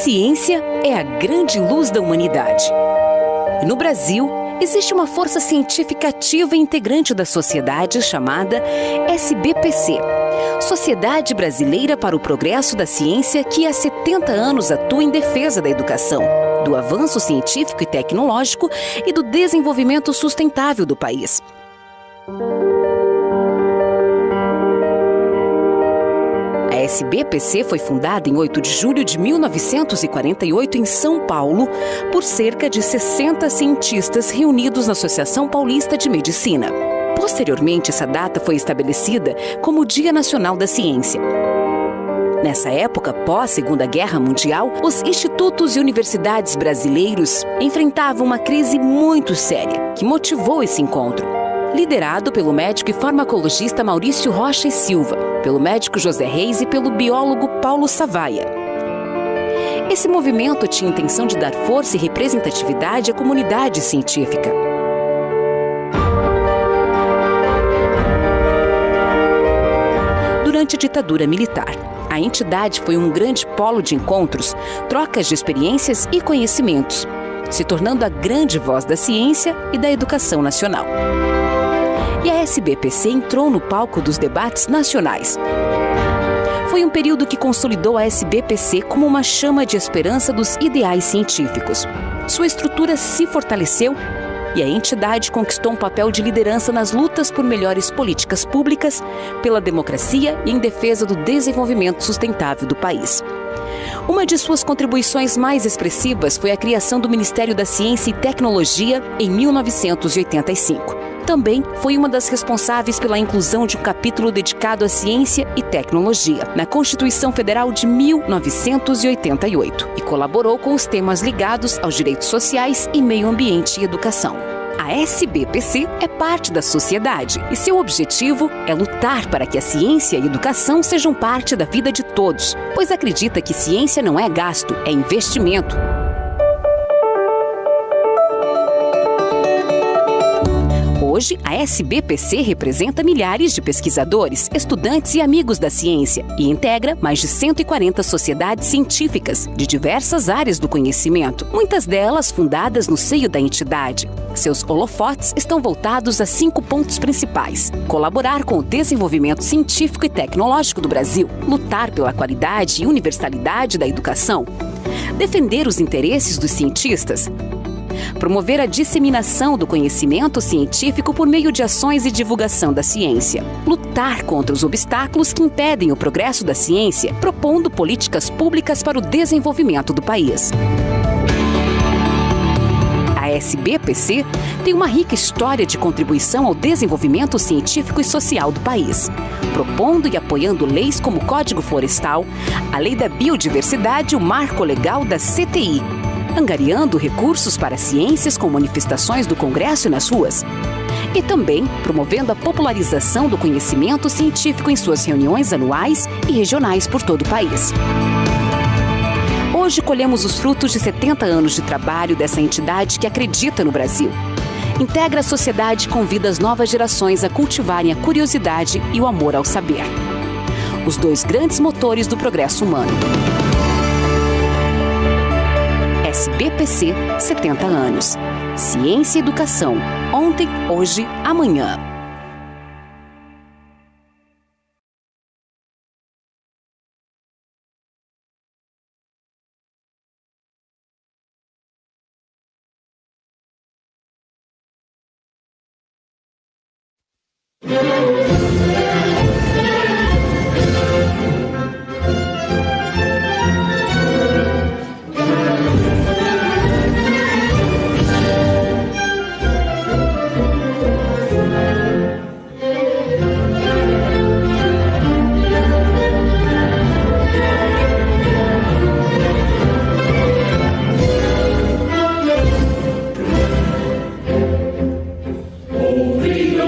ciência é a grande luz da humanidade. E no Brasil, existe uma força científica ativa e integrante da sociedade chamada SBPC, Sociedade Brasileira para o Progresso da Ciência, que há 70 anos atua em defesa da educação, do avanço científico e tecnológico e do desenvolvimento sustentável do país. A SBPC foi fundada em 8 de julho de 1948 em São Paulo por cerca de 60 cientistas reunidos na Associação Paulista de Medicina. Posteriormente, essa data foi estabelecida como o Dia Nacional da Ciência. Nessa época, pós-Segunda Guerra Mundial, os institutos e universidades brasileiros enfrentavam uma crise muito séria, que motivou esse encontro. Liderado pelo médico e farmacologista Maurício Rocha e Silva, pelo médico José Reis e pelo biólogo Paulo Savaia. Esse movimento tinha a intenção de dar força e representatividade à comunidade científica. Durante a ditadura militar, a entidade foi um grande polo de encontros, trocas de experiências e conhecimentos, se tornando a grande voz da ciência e da educação nacional. E a SBPC entrou no palco dos debates nacionais. Foi um período que consolidou a SBPC como uma chama de esperança dos ideais científicos. Sua estrutura se fortaleceu e a entidade conquistou um papel de liderança nas lutas por melhores políticas públicas, pela democracia e em defesa do desenvolvimento sustentável do país. Uma de suas contribuições mais expressivas foi a criação do Ministério da Ciência e Tecnologia em 1985. Também foi uma das responsáveis pela inclusão de um capítulo dedicado à ciência e tecnologia na Constituição Federal de 1988 e colaborou com os temas ligados aos direitos sociais e meio ambiente e educação. A SBPC é parte da sociedade e seu objetivo é lutar para que a ciência e a educação sejam parte da vida de todos, pois acredita que ciência não é gasto, é investimento. Hoje, a SBPC representa milhares de pesquisadores, estudantes e amigos da ciência e integra mais de 140 sociedades científicas de diversas áreas do conhecimento, muitas delas fundadas no seio da entidade. Seus holofotes estão voltados a 5 pontos principais: colaborar com o desenvolvimento científico e tecnológico do Brasil, lutar pela qualidade e universalidade da educação, defender os interesses dos cientistas, promover a disseminação do conhecimento científico por meio de ações e divulgação da ciência, lutar contra os obstáculos que impedem o progresso da ciência, propondo políticas públicas para o desenvolvimento do país. A SBPC tem uma rica história de contribuição ao desenvolvimento científico e social do país, propondo e apoiando leis como o Código Florestal, a Lei da Biodiversidade e o Marco Legal da CTI, angariando recursos para ciências com manifestações do Congresso e nas ruas, e também promovendo a popularização do conhecimento científico em suas reuniões anuais e regionais por todo o país. Hoje colhemos os frutos de 70 anos de trabalho dessa entidade que acredita no Brasil. Integra a sociedade e convida as novas gerações a cultivarem a curiosidade e o amor ao saber. Os 2 grandes motores do progresso humano. SBPC, 70 anos. Ciência e educação. Ontem, hoje, amanhã. Ouvir a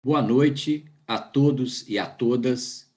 Boa noite a todos e a todas.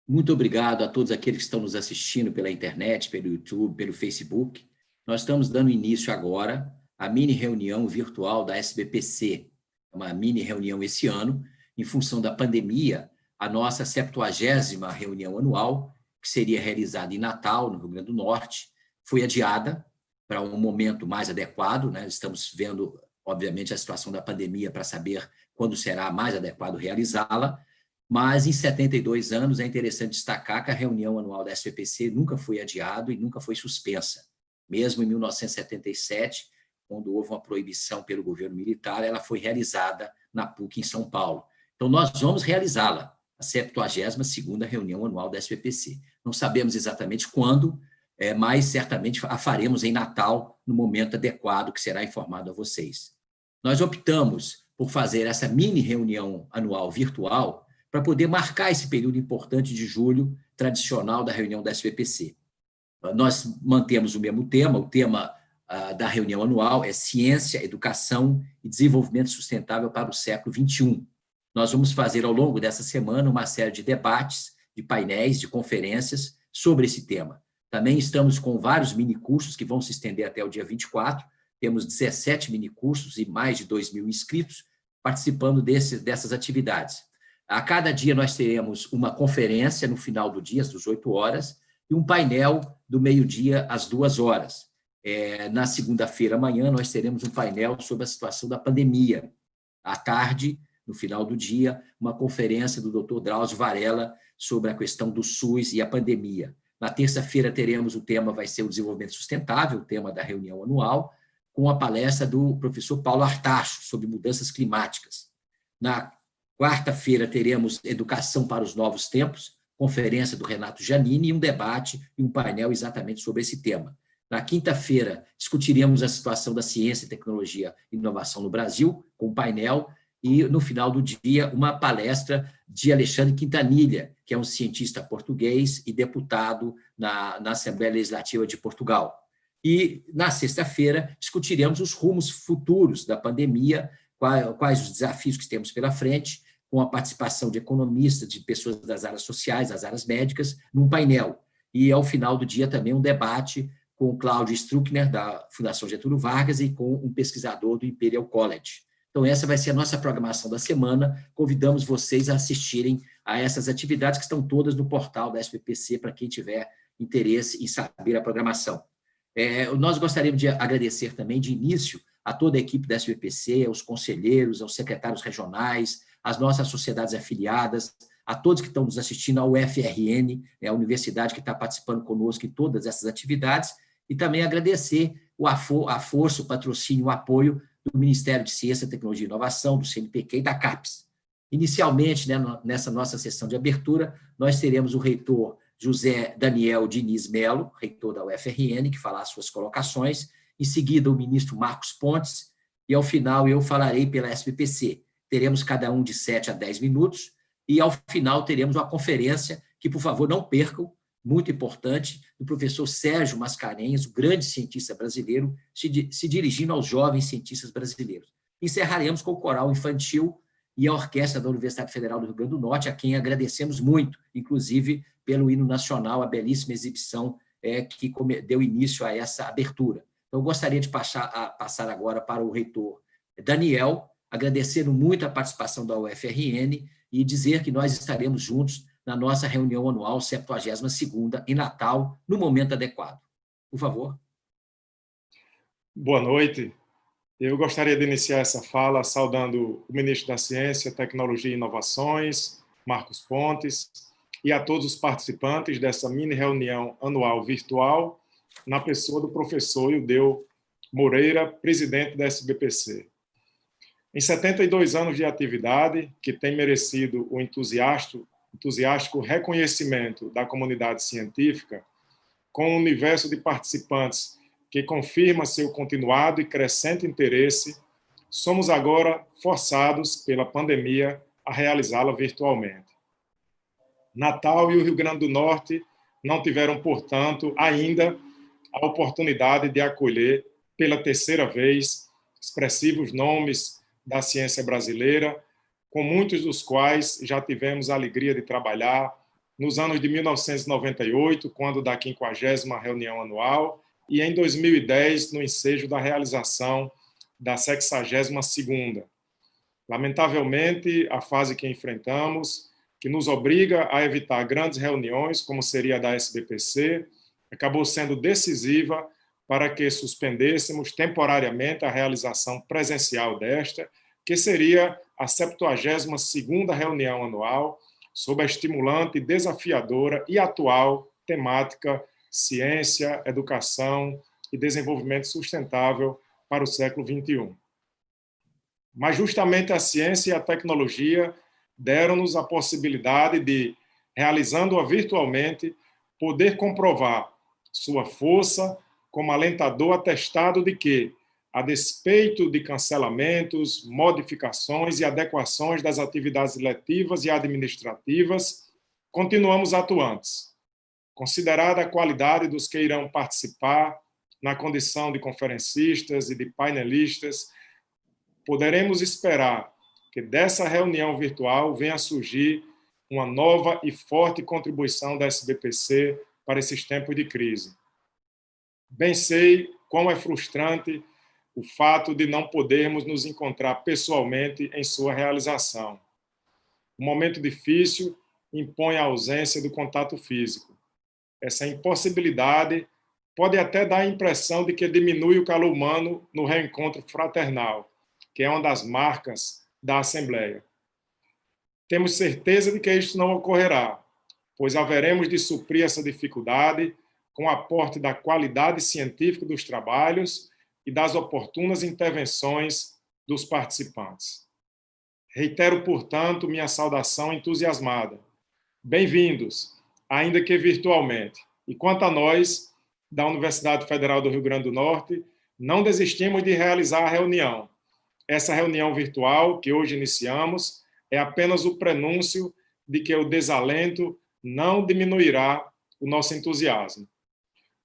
Muito obrigado a todos aqueles que estão nos assistindo pela internet, pelo YouTube, pelo Facebook. Nós estamos dando início agora à mini reunião virtual da SBPC, uma mini reunião esse ano, em função da pandemia, a nossa 70ª reunião anual, que seria realizada em Natal, no Rio Grande do Norte, foi adiada para um momento mais adequado, né? Estamos vendo, obviamente, a situação da pandemia para saber quando será mais adequado realizá-la, mas em 72 anos é interessante destacar que a reunião anual da SBPC nunca foi adiada e nunca foi suspensa. Mesmo em 1977, quando houve uma proibição pelo governo militar, ela foi realizada na PUC em São Paulo. Então, nós vamos realizá-la, a 72ª reunião anual da SBPC. Não sabemos exatamente quando, mas certamente a faremos em Natal, no momento adequado, que será informado a vocês. Nós optamos por fazer essa mini reunião anual virtual para poder marcar esse período importante de julho, tradicional da reunião da SBPC. Nós mantemos o mesmo tema, o tema da reunião anual é Ciência, Educação e Desenvolvimento Sustentável para o século XXI. Nós vamos fazer, ao longo dessa semana, uma série de debates, de painéis, de conferências sobre esse tema. Também estamos com vários minicursos que vão se estender até o dia 24, temos 17 minicursos e mais de 2.000 inscritos participando dessas atividades. A cada dia nós teremos uma conferência no final do dia, às 18 horas, e um painel do meio-dia às 2 horas. Na segunda-feira, amanhã, nós teremos um painel sobre a situação da pandemia. À tarde, no final do dia, uma conferência do Dr. Drauzio Varela sobre a questão do SUS e a pandemia. Na terça-feira, teremos o tema, vai ser o desenvolvimento sustentável, o tema da reunião anual, com a palestra do professor Paulo Artacho sobre mudanças climáticas. Na quarta-feira, teremos Educação para os Novos Tempos, conferência do Renato Giannini, e um debate e um painel exatamente sobre esse tema. Na quinta-feira, discutiremos a situação da ciência, tecnologia e inovação no Brasil, com um painel, e no final do dia, uma palestra de Alexandre Quintanilha, que é um cientista português e deputado na Assembleia Legislativa de Portugal. E, na sexta-feira, discutiremos os rumos futuros da pandemia, quais os desafios que temos pela frente, com a participação de economistas, de pessoas das áreas sociais, das áreas médicas, num painel. E, ao final do dia, também um debate com o Cláudio Struckner, da Fundação Getúlio Vargas, e com um pesquisador do Imperial College. Então, essa vai ser a nossa programação da semana. Convidamos vocês a assistirem a essas atividades que estão todas no portal da SBPC, para quem tiver interesse em saber a programação. Nós gostaríamos de agradecer também, de início, a toda a equipe da SBPC, aos conselheiros, aos secretários regionais, às nossas sociedades afiliadas, a todos que estão nos assistindo, ao UFRN, a universidade que está participando conosco em todas essas atividades, e também agradecer a força, o patrocínio, o apoio do Ministério de Ciência, Tecnologia e Inovação, do CNPq e da CAPES. Inicialmente, nessa nossa sessão de abertura, nós teremos o reitor José Daniel Diniz Melo, reitor da UFRN, que fará as suas colocações, em seguida o ministro Marcos Pontes, e ao final eu falarei pela SBPC. Teremos cada um de 7 a 10 minutos, e ao final teremos uma conferência que, por favor, não percam, muito importante, do professor Sérgio Mascarenhas, o grande cientista brasileiro, se dirigindo aos jovens cientistas brasileiros. Encerraremos com o coral infantil e a orquestra da Universidade Federal do Rio Grande do Norte, a quem agradecemos muito, inclusive pelo hino nacional, a belíssima exibição que deu início a essa abertura. Então, eu gostaria de passar agora para o reitor Daniel, agradecendo muito a participação da UFRN e dizer que nós estaremos juntos na nossa reunião anual 72ª, em Natal, no momento adequado. Por favor. Boa noite. Eu gostaria de iniciar essa fala saudando o ministro da Ciência, Tecnologia e Inovações, Marcos Pontes, e a todos os participantes dessa mini reunião anual virtual, na pessoa do professor Ildeu Moreira, presidente da SBPC. Em 72 anos de atividade, que tem merecido o entusiástico reconhecimento da comunidade científica, com um universo de participantes que confirma seu continuado e crescente interesse, somos agora forçados pela pandemia a realizá-la virtualmente. Natal e o Rio Grande do Norte não tiveram, portanto, ainda a oportunidade de acolher, pela terceira vez, expressivos nomes da ciência brasileira com muitos dos quais já tivemos a alegria de trabalhar nos anos de 1998, quando da 50ª reunião anual, e em 2010, no ensejo da realização da 62ª. Lamentavelmente, a fase que enfrentamos, que nos obriga a evitar grandes reuniões, como seria a da SBPC, acabou sendo decisiva para que suspendêssemos temporariamente a realização presencial desta, que seria a 72ª reunião anual, sob a estimulante, desafiadora e atual temática Ciência, Educação e Desenvolvimento Sustentável para o século XXI. Mas justamente a ciência e a tecnologia deram-nos a possibilidade de, realizando-a virtualmente, poder comprovar sua força como alentador atestado de que, a despeito de cancelamentos, modificações e adequações das atividades letivas e administrativas, continuamos atuantes. Considerada a qualidade dos que irão participar na condição de conferencistas e de painelistas, poderemos esperar que dessa reunião virtual venha a surgir uma nova e forte contribuição da SBPC para esses tempos de crise. Bem sei quão é frustrante o fato de não podermos nos encontrar pessoalmente em sua realização. Um momento difícil impõe a ausência do contato físico. Essa impossibilidade pode até dar a impressão de que diminui o calor humano no reencontro fraternal, que é uma das marcas da Assembleia. Temos certeza de que isso não ocorrerá, pois haveremos de suprir essa dificuldade com o aporte da qualidade científica dos trabalhos e das oportunas intervenções dos participantes. Reitero, portanto, minha saudação entusiasmada. Bem-vindos, ainda que virtualmente. E quanto a nós, da Universidade Federal do Rio Grande do Norte, não desistimos de realizar a reunião. Essa reunião virtual que hoje iniciamos é apenas o prenúncio de que o desalento não diminuirá o nosso entusiasmo.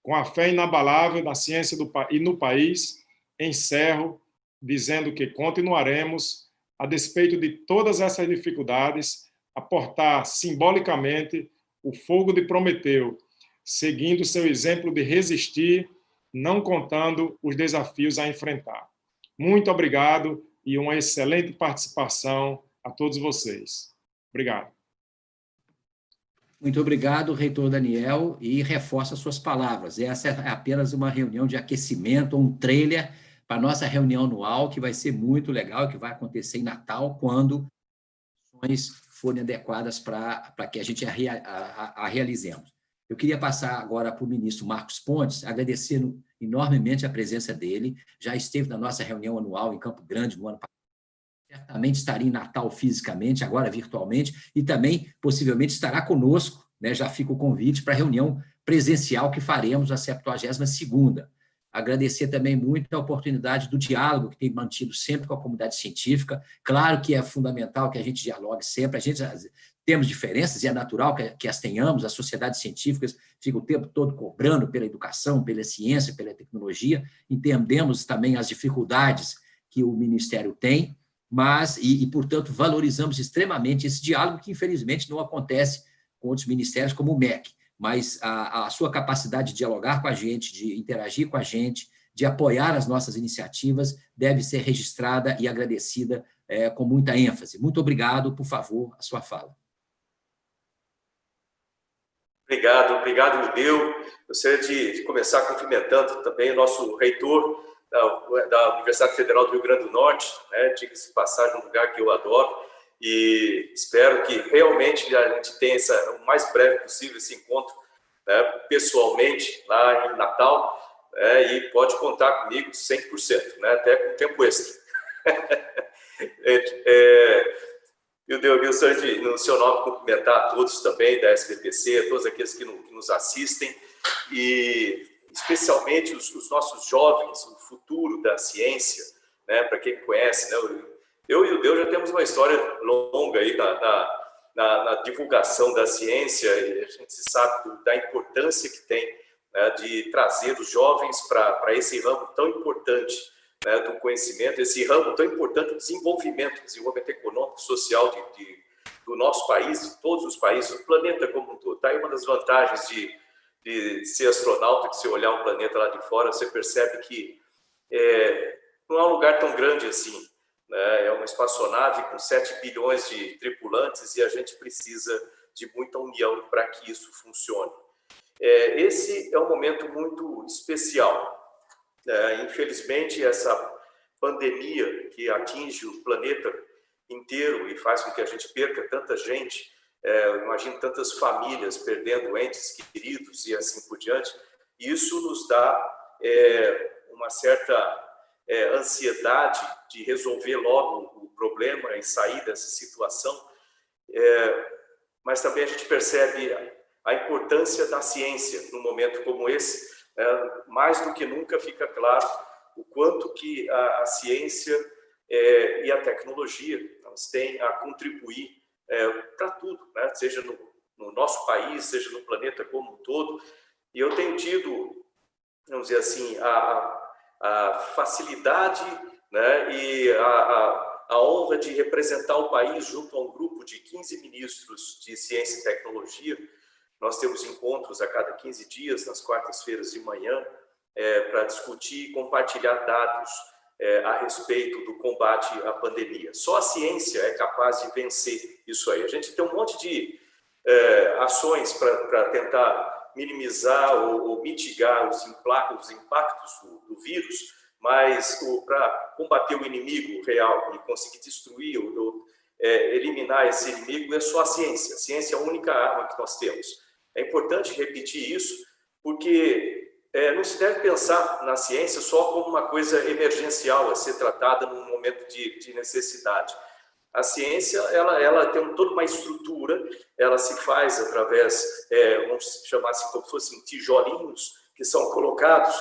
Com a fé inabalável na ciência e no país, encerro dizendo que continuaremos, a despeito de todas essas dificuldades, a portar simbolicamente o fogo de Prometeu, seguindo seu exemplo de resistir, não contando os desafios a enfrentar. Muito obrigado e uma excelente participação a todos vocês. Obrigado. Muito obrigado, reitor Daniel, e reforço as suas palavras. Essa é apenas uma reunião de aquecimento, um trailer para a nossa reunião anual, que vai ser muito legal, que vai acontecer em Natal, quando as ações forem adequadas para que a gente a realizemos. Eu queria passar agora para o ministro Marcos Pontes, agradecendo enormemente a presença dele. Já esteve na nossa reunião anual em Campo Grande no ano passado. Certamente estaria em Natal fisicamente, agora virtualmente, e também possivelmente estará conosco, né? Já fica o convite para a reunião presencial que faremos a 72ª. Agradecer também muito a oportunidade do diálogo que tem mantido sempre com a comunidade científica. Claro que é fundamental que a gente dialogue sempre, a gente temos diferenças e é natural que as tenhamos, as sociedades científicas ficam o tempo todo cobrando pela educação, pela ciência, pela tecnologia, entendemos também as dificuldades que o Ministério tem, mas, portanto, valorizamos extremamente esse diálogo que, infelizmente, não acontece com outros ministérios, como o MEC, mas a sua capacidade de dialogar com a gente, de interagir com a gente, de apoiar as nossas iniciativas, deve ser registrada e agradecida com muita ênfase. Muito obrigado, por favor, a sua fala. Obrigado, Judeu. Gostaria de começar cumprimentando também o nosso reitor da Universidade Federal do Rio Grande do Norte, né? Diga-se de passagem, um lugar que eu adoro, e espero que realmente a gente tenha o mais breve possível esse encontro, né, pessoalmente lá em Natal, né, e pode contar comigo 100%, né, até com tempo extra. Eu gostaria de, no seu nome, cumprimentar a todos também da SBPC, a todos aqueles que nos assistem, e especialmente os nossos jovens, o futuro da ciência, né? Para quem me conhece, né? Eu e o Deus já temos uma história longa aí na divulgação da ciência, e a gente sabe da importância que tem, né, de trazer os jovens para esse ramo tão importante, né, do conhecimento, esse ramo tão importante do desenvolvimento econômico econômico, social do nosso país, de todos os países, do planeta como um todo. Tá aí uma das vantagens de ser astronauta, de você olhar um planeta lá de fora, você percebe que não é um lugar tão grande assim, né? É uma espaçonave com 7 bilhões de tripulantes e a gente precisa de muita união para que isso funcione. Esse é um momento muito especial. Infelizmente, essa pandemia que atinge o planeta inteiro e faz com que a gente perca tanta gente, eu imagino tantas famílias perdendo entes queridos e assim por diante, isso nos dá uma certa ansiedade de resolver logo o problema e sair dessa situação, mas também a gente percebe a importância da ciência num momento como esse. Mais do que nunca fica claro o quanto que a ciência e a tecnologia elas têm a contribuir para tudo, né? Seja no nosso país, seja no planeta como um todo. E eu tenho tido, vamos dizer assim, a facilidade, né, e a honra de representar o país junto a um grupo de 15 ministros de ciência e tecnologia. Nós temos encontros a cada 15 dias, nas quartas-feiras de manhã, para discutir e compartilhar dados a respeito do combate à pandemia. Só a ciência é capaz de vencer isso aí. A gente tem um monte de ações para tentar minimizar ou mitigar os impactos do vírus, mas para combater o inimigo real e conseguir destruir ou eliminar esse inimigo é só a ciência. A ciência é a única arma que nós temos. É importante repetir isso, porque não se deve pensar na ciência só como uma coisa emergencial a ser tratada num momento de necessidade. A ciência ela tem toda uma estrutura, ela se faz através, vamos chamar assim, como se fossem tijolinhos que são colocados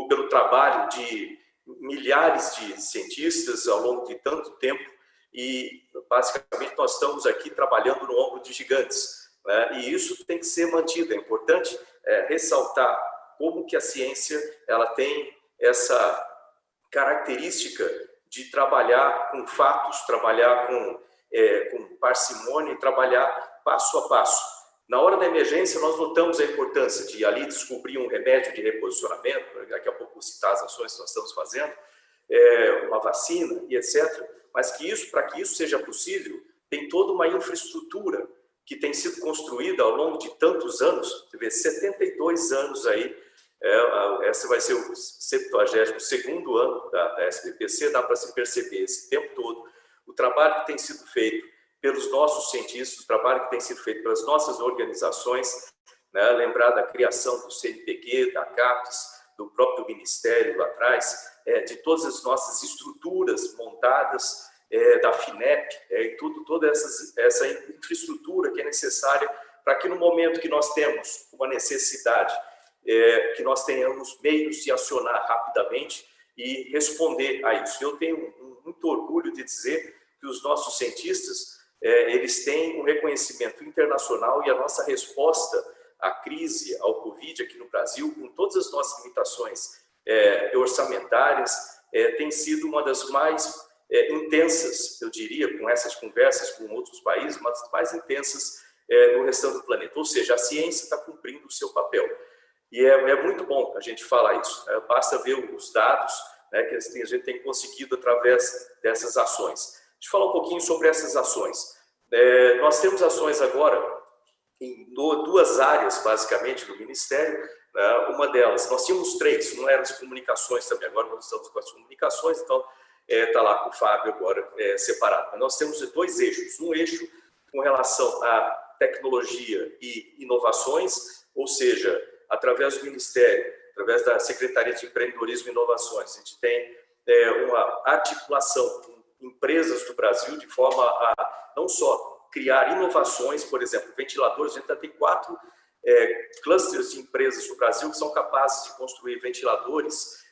pelo trabalho de milhares de cientistas ao longo de tanto tempo, e basicamente nós estamos aqui trabalhando no ombro de gigantes, né? E isso tem que ser mantido. É importante ressaltar como que a ciência ela tem essa característica de trabalhar com fatos, trabalhar com parcimônia e trabalhar passo a passo. Na hora da emergência, nós notamos a importância de ali descobrir um remédio de reposicionamento, daqui a pouco vou citar as ações que nós estamos fazendo, uma vacina e etc. Mas para que isso seja possível, tem toda uma infraestrutura que tem sido construída ao longo de tantos anos, você vê, 72 anos aí, esse vai ser o 72º ano da SBPC, dá para se perceber esse tempo todo o trabalho que tem sido feito pelos nossos cientistas, o trabalho que tem sido feito pelas nossas organizações, né? Lembrar da criação do CNPq, da CAPES, do próprio Ministério lá atrás, de todas as nossas estruturas montadas, da FINEP, toda essa infraestrutura que é necessária para que no momento que nós temos uma necessidade, que nós tenhamos meios de acionar rapidamente e responder a isso. Eu tenho muito orgulho de dizer que os nossos cientistas eles têm um reconhecimento internacional e a nossa resposta à crise, ao Covid aqui no Brasil, com todas as nossas limitações orçamentárias, tem sido uma das mais intensas, eu diria, com essas conversas com outros países, uma das mais intensas no restante do planeta. Ou seja, a ciência está cumprindo o seu papel. E é muito bom a gente falar isso. Basta ver os dados, né, que a gente tem conseguido através dessas ações. Deixa eu falar um pouquinho sobre essas ações. Nós temos ações agora em duas áreas, basicamente, do Ministério. Uma delas, nós tínhamos 3, uma era as comunicações também, agora nós estamos com as comunicações, então está lá com o Fábio agora separado. Mas nós temos 2 eixos, um eixo com relação à tecnologia e inovações, ou seja, através do Ministério, através da Secretaria de Empreendedorismo e Inovações, a gente tem uma articulação com empresas do Brasil de forma a não só criar inovações, por exemplo, ventiladores, a gente já tem 4 clusters de empresas no Brasil que são capazes de construir ventiladores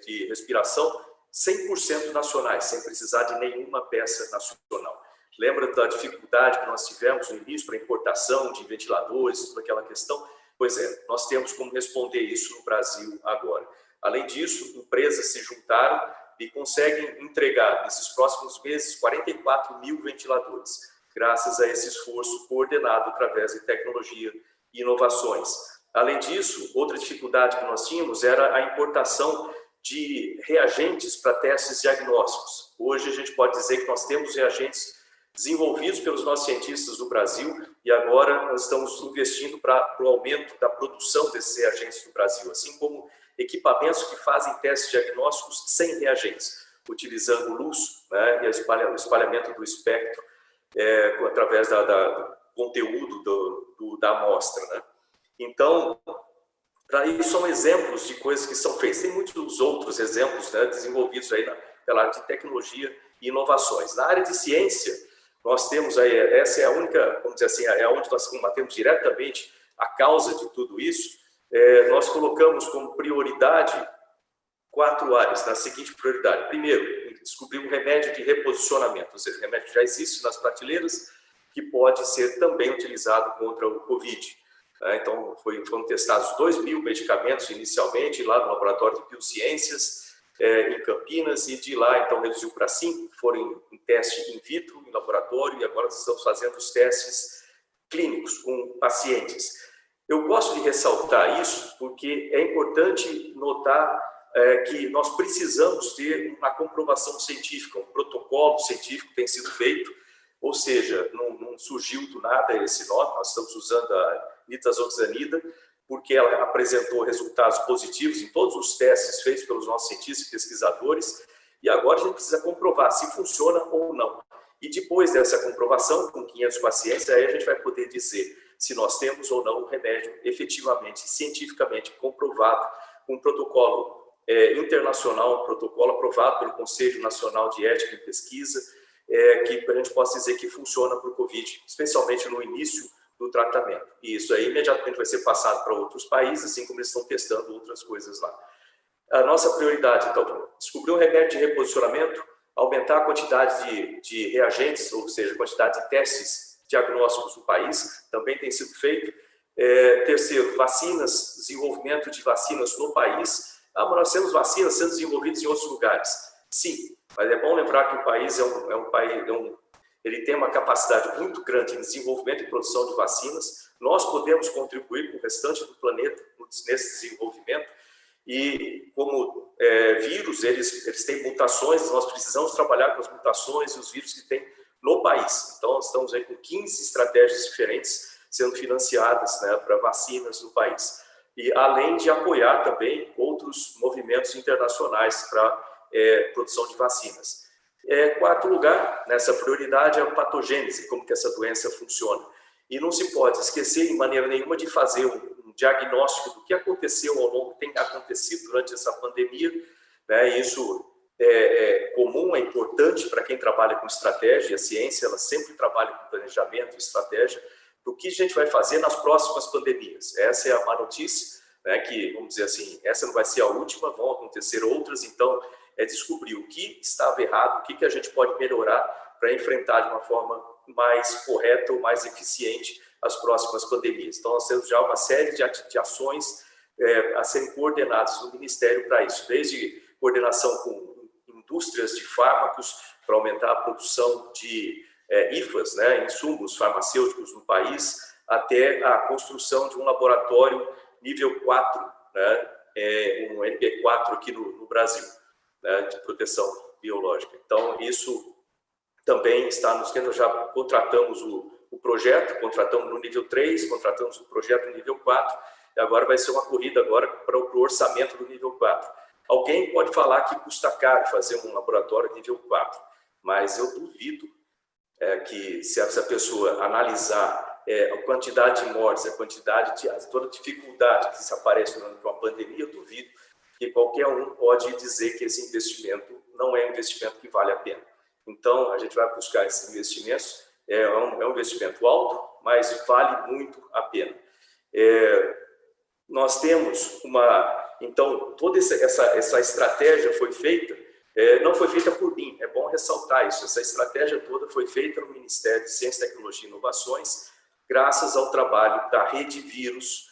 de respiração 100% nacionais, sem precisar de nenhuma peça nacional. Lembra da dificuldade que nós tivemos no início para importação de ventiladores, toda aquela questão? Pois nós temos como responder isso no Brasil agora. Além disso, empresas se juntaram e conseguem entregar, nesses próximos meses, 44 mil ventiladores, graças a esse esforço coordenado através de tecnologia e inovações. Além disso, outra dificuldade que nós tínhamos era a importação de reagentes para testes diagnósticos. Hoje a gente pode dizer que nós temos reagentes desenvolvidos pelos nossos cientistas do Brasil e agora nós estamos investindo para o aumento da produção desses reagentes no Brasil, assim como equipamentos que fazem testes diagnósticos sem reagentes, utilizando luz, né, e o espalhamento do espectro através do conteúdo da amostra. Né? Então, para isso são exemplos de coisas que são feitas. Tem muitos outros exemplos, né, desenvolvidos aí pela área de tecnologia e inovações. Na área de ciência, nós temos aí, essa é a única, vamos dizer assim, é onde nós combatemos diretamente a causa de tudo isso. Nós colocamos como prioridade 4 áreas, na seguinte prioridade. Primeiro, descobrir um remédio de reposicionamento, ou seja, um remédio que já existe nas prateleiras, que pode ser também utilizado contra o Covid. Então, foram testados 2.000 medicamentos inicialmente, lá no Laboratório de Biociências, em Campinas, e de lá, então, reduziu para 5, foram em teste in vitro, em laboratório, e agora estamos fazendo os testes clínicos com pacientes. Eu gosto de ressaltar isso porque é importante notar que nós precisamos ter uma comprovação científica, um protocolo científico tem sido feito, ou seja, não surgiu do nada esse nome, nós estamos usando a nitazoxanida, porque ela apresentou resultados positivos em todos os testes feitos pelos nossos cientistas e pesquisadores, e agora a gente precisa comprovar se funciona ou não. E depois dessa comprovação, com 500 pacientes, aí a gente vai poder dizer se nós temos ou não um remédio efetivamente, cientificamente comprovado, com um protocolo internacional, um protocolo aprovado pelo Conselho Nacional de Ética e Pesquisa, que a gente possa dizer que funciona para o Covid, especialmente no início do tratamento. E isso aí imediatamente vai ser passado para outros países, assim como eles estão testando outras coisas lá. A nossa prioridade, então, descobrir um remédio de reposicionamento, aumentar a quantidade de reagentes, ou seja, a quantidade de testes diagnósticos no país, também tem sido feito. Terceiro, vacinas, desenvolvimento de vacinas no país. Mas nós temos vacinas sendo desenvolvidas em outros lugares. Sim, mas é bom lembrar que o país ele tem uma capacidade muito grande em desenvolvimento e produção de vacinas. Nós podemos contribuir com o restante do planeta nesse desenvolvimento. E como vírus, eles têm mutações, nós precisamos trabalhar com as mutações e os vírus que tem no país. Então, nós estamos aí com 15 estratégias diferentes sendo financiadas, né, para vacinas no país. E além de apoiar também outros movimentos internacionais para produção de vacinas. Quarto lugar, nessa prioridade, é a patogênese, como que essa doença funciona. E não se pode esquecer, de maneira nenhuma, de fazer um diagnóstico do que aconteceu ao longo, tem acontecido durante essa pandemia. Né? Isso é comum, é importante para quem trabalha com estratégia, e a ciência ela sempre trabalha com planejamento e estratégia, do que a gente vai fazer nas próximas pandemias. Essa é a má notícia, né? Que, vamos dizer assim, essa não vai ser a última, vão acontecer outras, então descobrir o que estava errado, o que a gente pode melhorar para enfrentar de uma forma mais correta ou mais eficiente as próximas pandemias. Então, nós temos já uma série de ações a serem coordenadas no Ministério para isso, desde coordenação com indústrias de fármacos para aumentar a produção de IFAs, né, insumos farmacêuticos no país, até a construção de um laboratório nível 4, né, um NP4 aqui no Brasil, né, de proteção biológica. Então, isso também está nos que nós já contratamos o projeto, contratamos no nível 3, contratamos o projeto no nível 4, e agora vai ser uma corrida agora para o orçamento do nível 4. Alguém pode falar que custa caro fazer um laboratório nível 4, mas eu duvido que se essa pessoa analisar a quantidade de mortes, a quantidade de toda a dificuldade que se aparece durante uma pandemia, eu duvido que qualquer um pode dizer que esse investimento não é um investimento que vale a pena. Então, a gente vai buscar esses investimentos, é um investimento alto, mas vale muito a pena. Nós temos então, toda essa estratégia foi feita, não foi feita por mim, é bom ressaltar isso, essa estratégia toda foi feita no Ministério de Ciência, Tecnologia e Inovações, graças ao trabalho da Rede Vírus,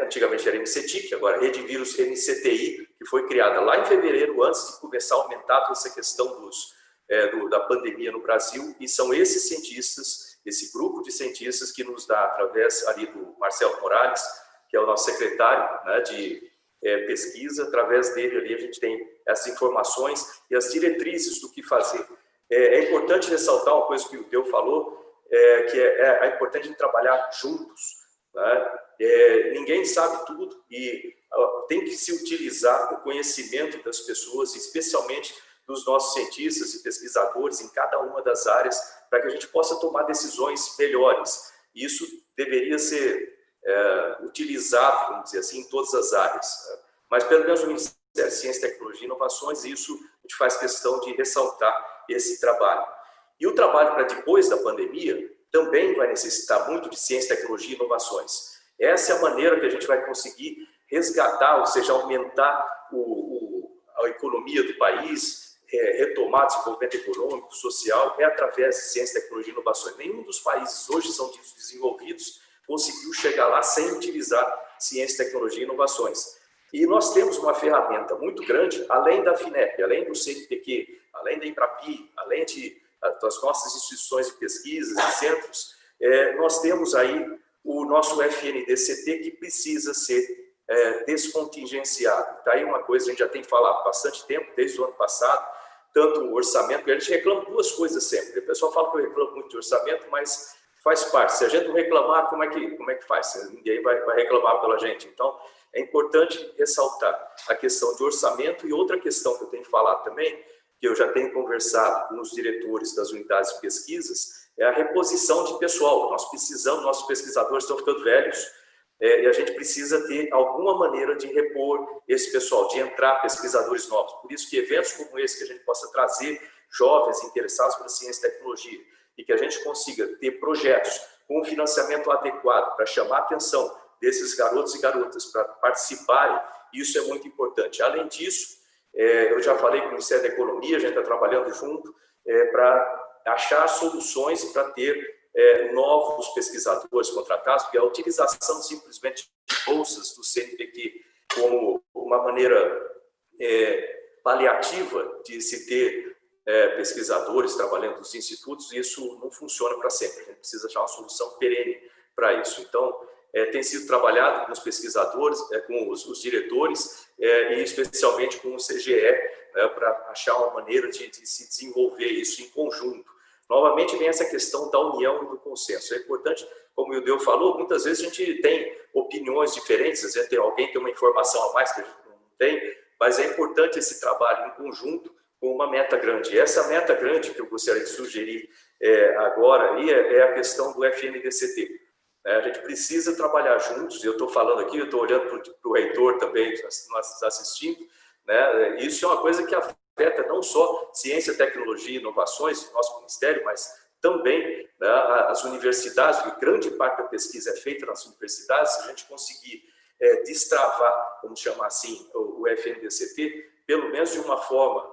antigamente era MCTIC, agora Rede Vírus MCTI, que foi criada lá em fevereiro, antes de começar a aumentar toda essa questão da pandemia no Brasil, e são esses cientistas, esse grupo de cientistas que nos dá, através ali do Marcelo Morales, que é o nosso secretário, né, de pesquisa, através dele ali a gente tem essas informações e as diretrizes do que fazer. É importante ressaltar uma coisa que o Deu falou, que é importante trabalhar juntos, né? Ninguém sabe tudo e tem que se utilizar o conhecimento das pessoas, especialmente dos nossos cientistas e pesquisadores em cada uma das áreas, para que a gente possa tomar decisões melhores. Isso deveria ser utilizado, vamos dizer assim, em todas as áreas. Mas, pelo menos no Ministério da Ciência, Tecnologia e Inovações, isso a gente faz questão de ressaltar esse trabalho. E o trabalho para depois da pandemia também vai necessitar muito de ciência, tecnologia e inovações. Essa é a maneira que a gente vai conseguir resgatar, ou seja, aumentar a economia do país, retomar o desenvolvimento econômico, social, através de ciência, tecnologia e inovações. Nenhum dos países hoje são desenvolvidos conseguiu chegar lá sem utilizar ciência, tecnologia e inovações. E nós temos uma ferramenta muito grande, além da FINEP, além do CNPq, além da Embrapi, além das nossas instituições de pesquisa e centros, nós temos aí o nosso FNDCT, que precisa ser descontingenciado. Está aí uma coisa que a gente já tem falado há bastante tempo, desde o ano passado, tanto o orçamento, porque a gente reclama duas coisas sempre. O pessoal fala que eu reclamo muito de orçamento, mas faz parte. Se a gente não reclamar, como é que faz? Ninguém vai reclamar pela gente. Então, é importante ressaltar a questão de orçamento. E outra questão que eu tenho que falar também, que eu já tenho conversado com os diretores das unidades de pesquisas, é a reposição de pessoal. Nós precisamos, nossos pesquisadores estão ficando velhos, e a gente precisa ter alguma maneira de repor esse pessoal, de entrar pesquisadores novos. Por isso que eventos como esse, que a gente possa trazer jovens interessados pela ciência e tecnologia, e que a gente consiga ter projetos com um financiamento adequado para chamar a atenção desses garotos e garotas para participarem, isso é muito importante. Além disso, eu já falei com o Ministério da Economia, a gente está trabalhando junto para achar soluções para ter novos pesquisadores contratados, porque a utilização simplesmente de bolsas do CNPq como uma maneira paliativa de se ter pesquisadores trabalhando nos institutos, isso não funciona para sempre. A gente precisa achar uma solução perene para isso. Então, tem sido trabalhado com os pesquisadores, com os diretores e especialmente com o CGE, para achar uma maneira de se desenvolver isso em conjunto. Novamente vem essa questão da união e do consenso. É importante, como o Ildeu falou, muitas vezes a gente tem opiniões diferentes, às vezes alguém tem uma informação a mais que a gente não tem, mas é importante esse trabalho em conjunto com uma meta grande. E essa meta grande que eu gostaria de sugerir agora aí é a questão do FNDCT. A gente precisa trabalhar juntos, eu estou falando aqui, eu estou olhando para o reitor também, nós assistindo, né? Isso é uma coisa que afeta não só ciência, tecnologia e inovações, nosso ministério, mas também, né, as universidades, porque grande parte da pesquisa é feita nas universidades. Se a gente conseguir destravar, vamos chamar assim, o FNDCT, pelo menos de uma forma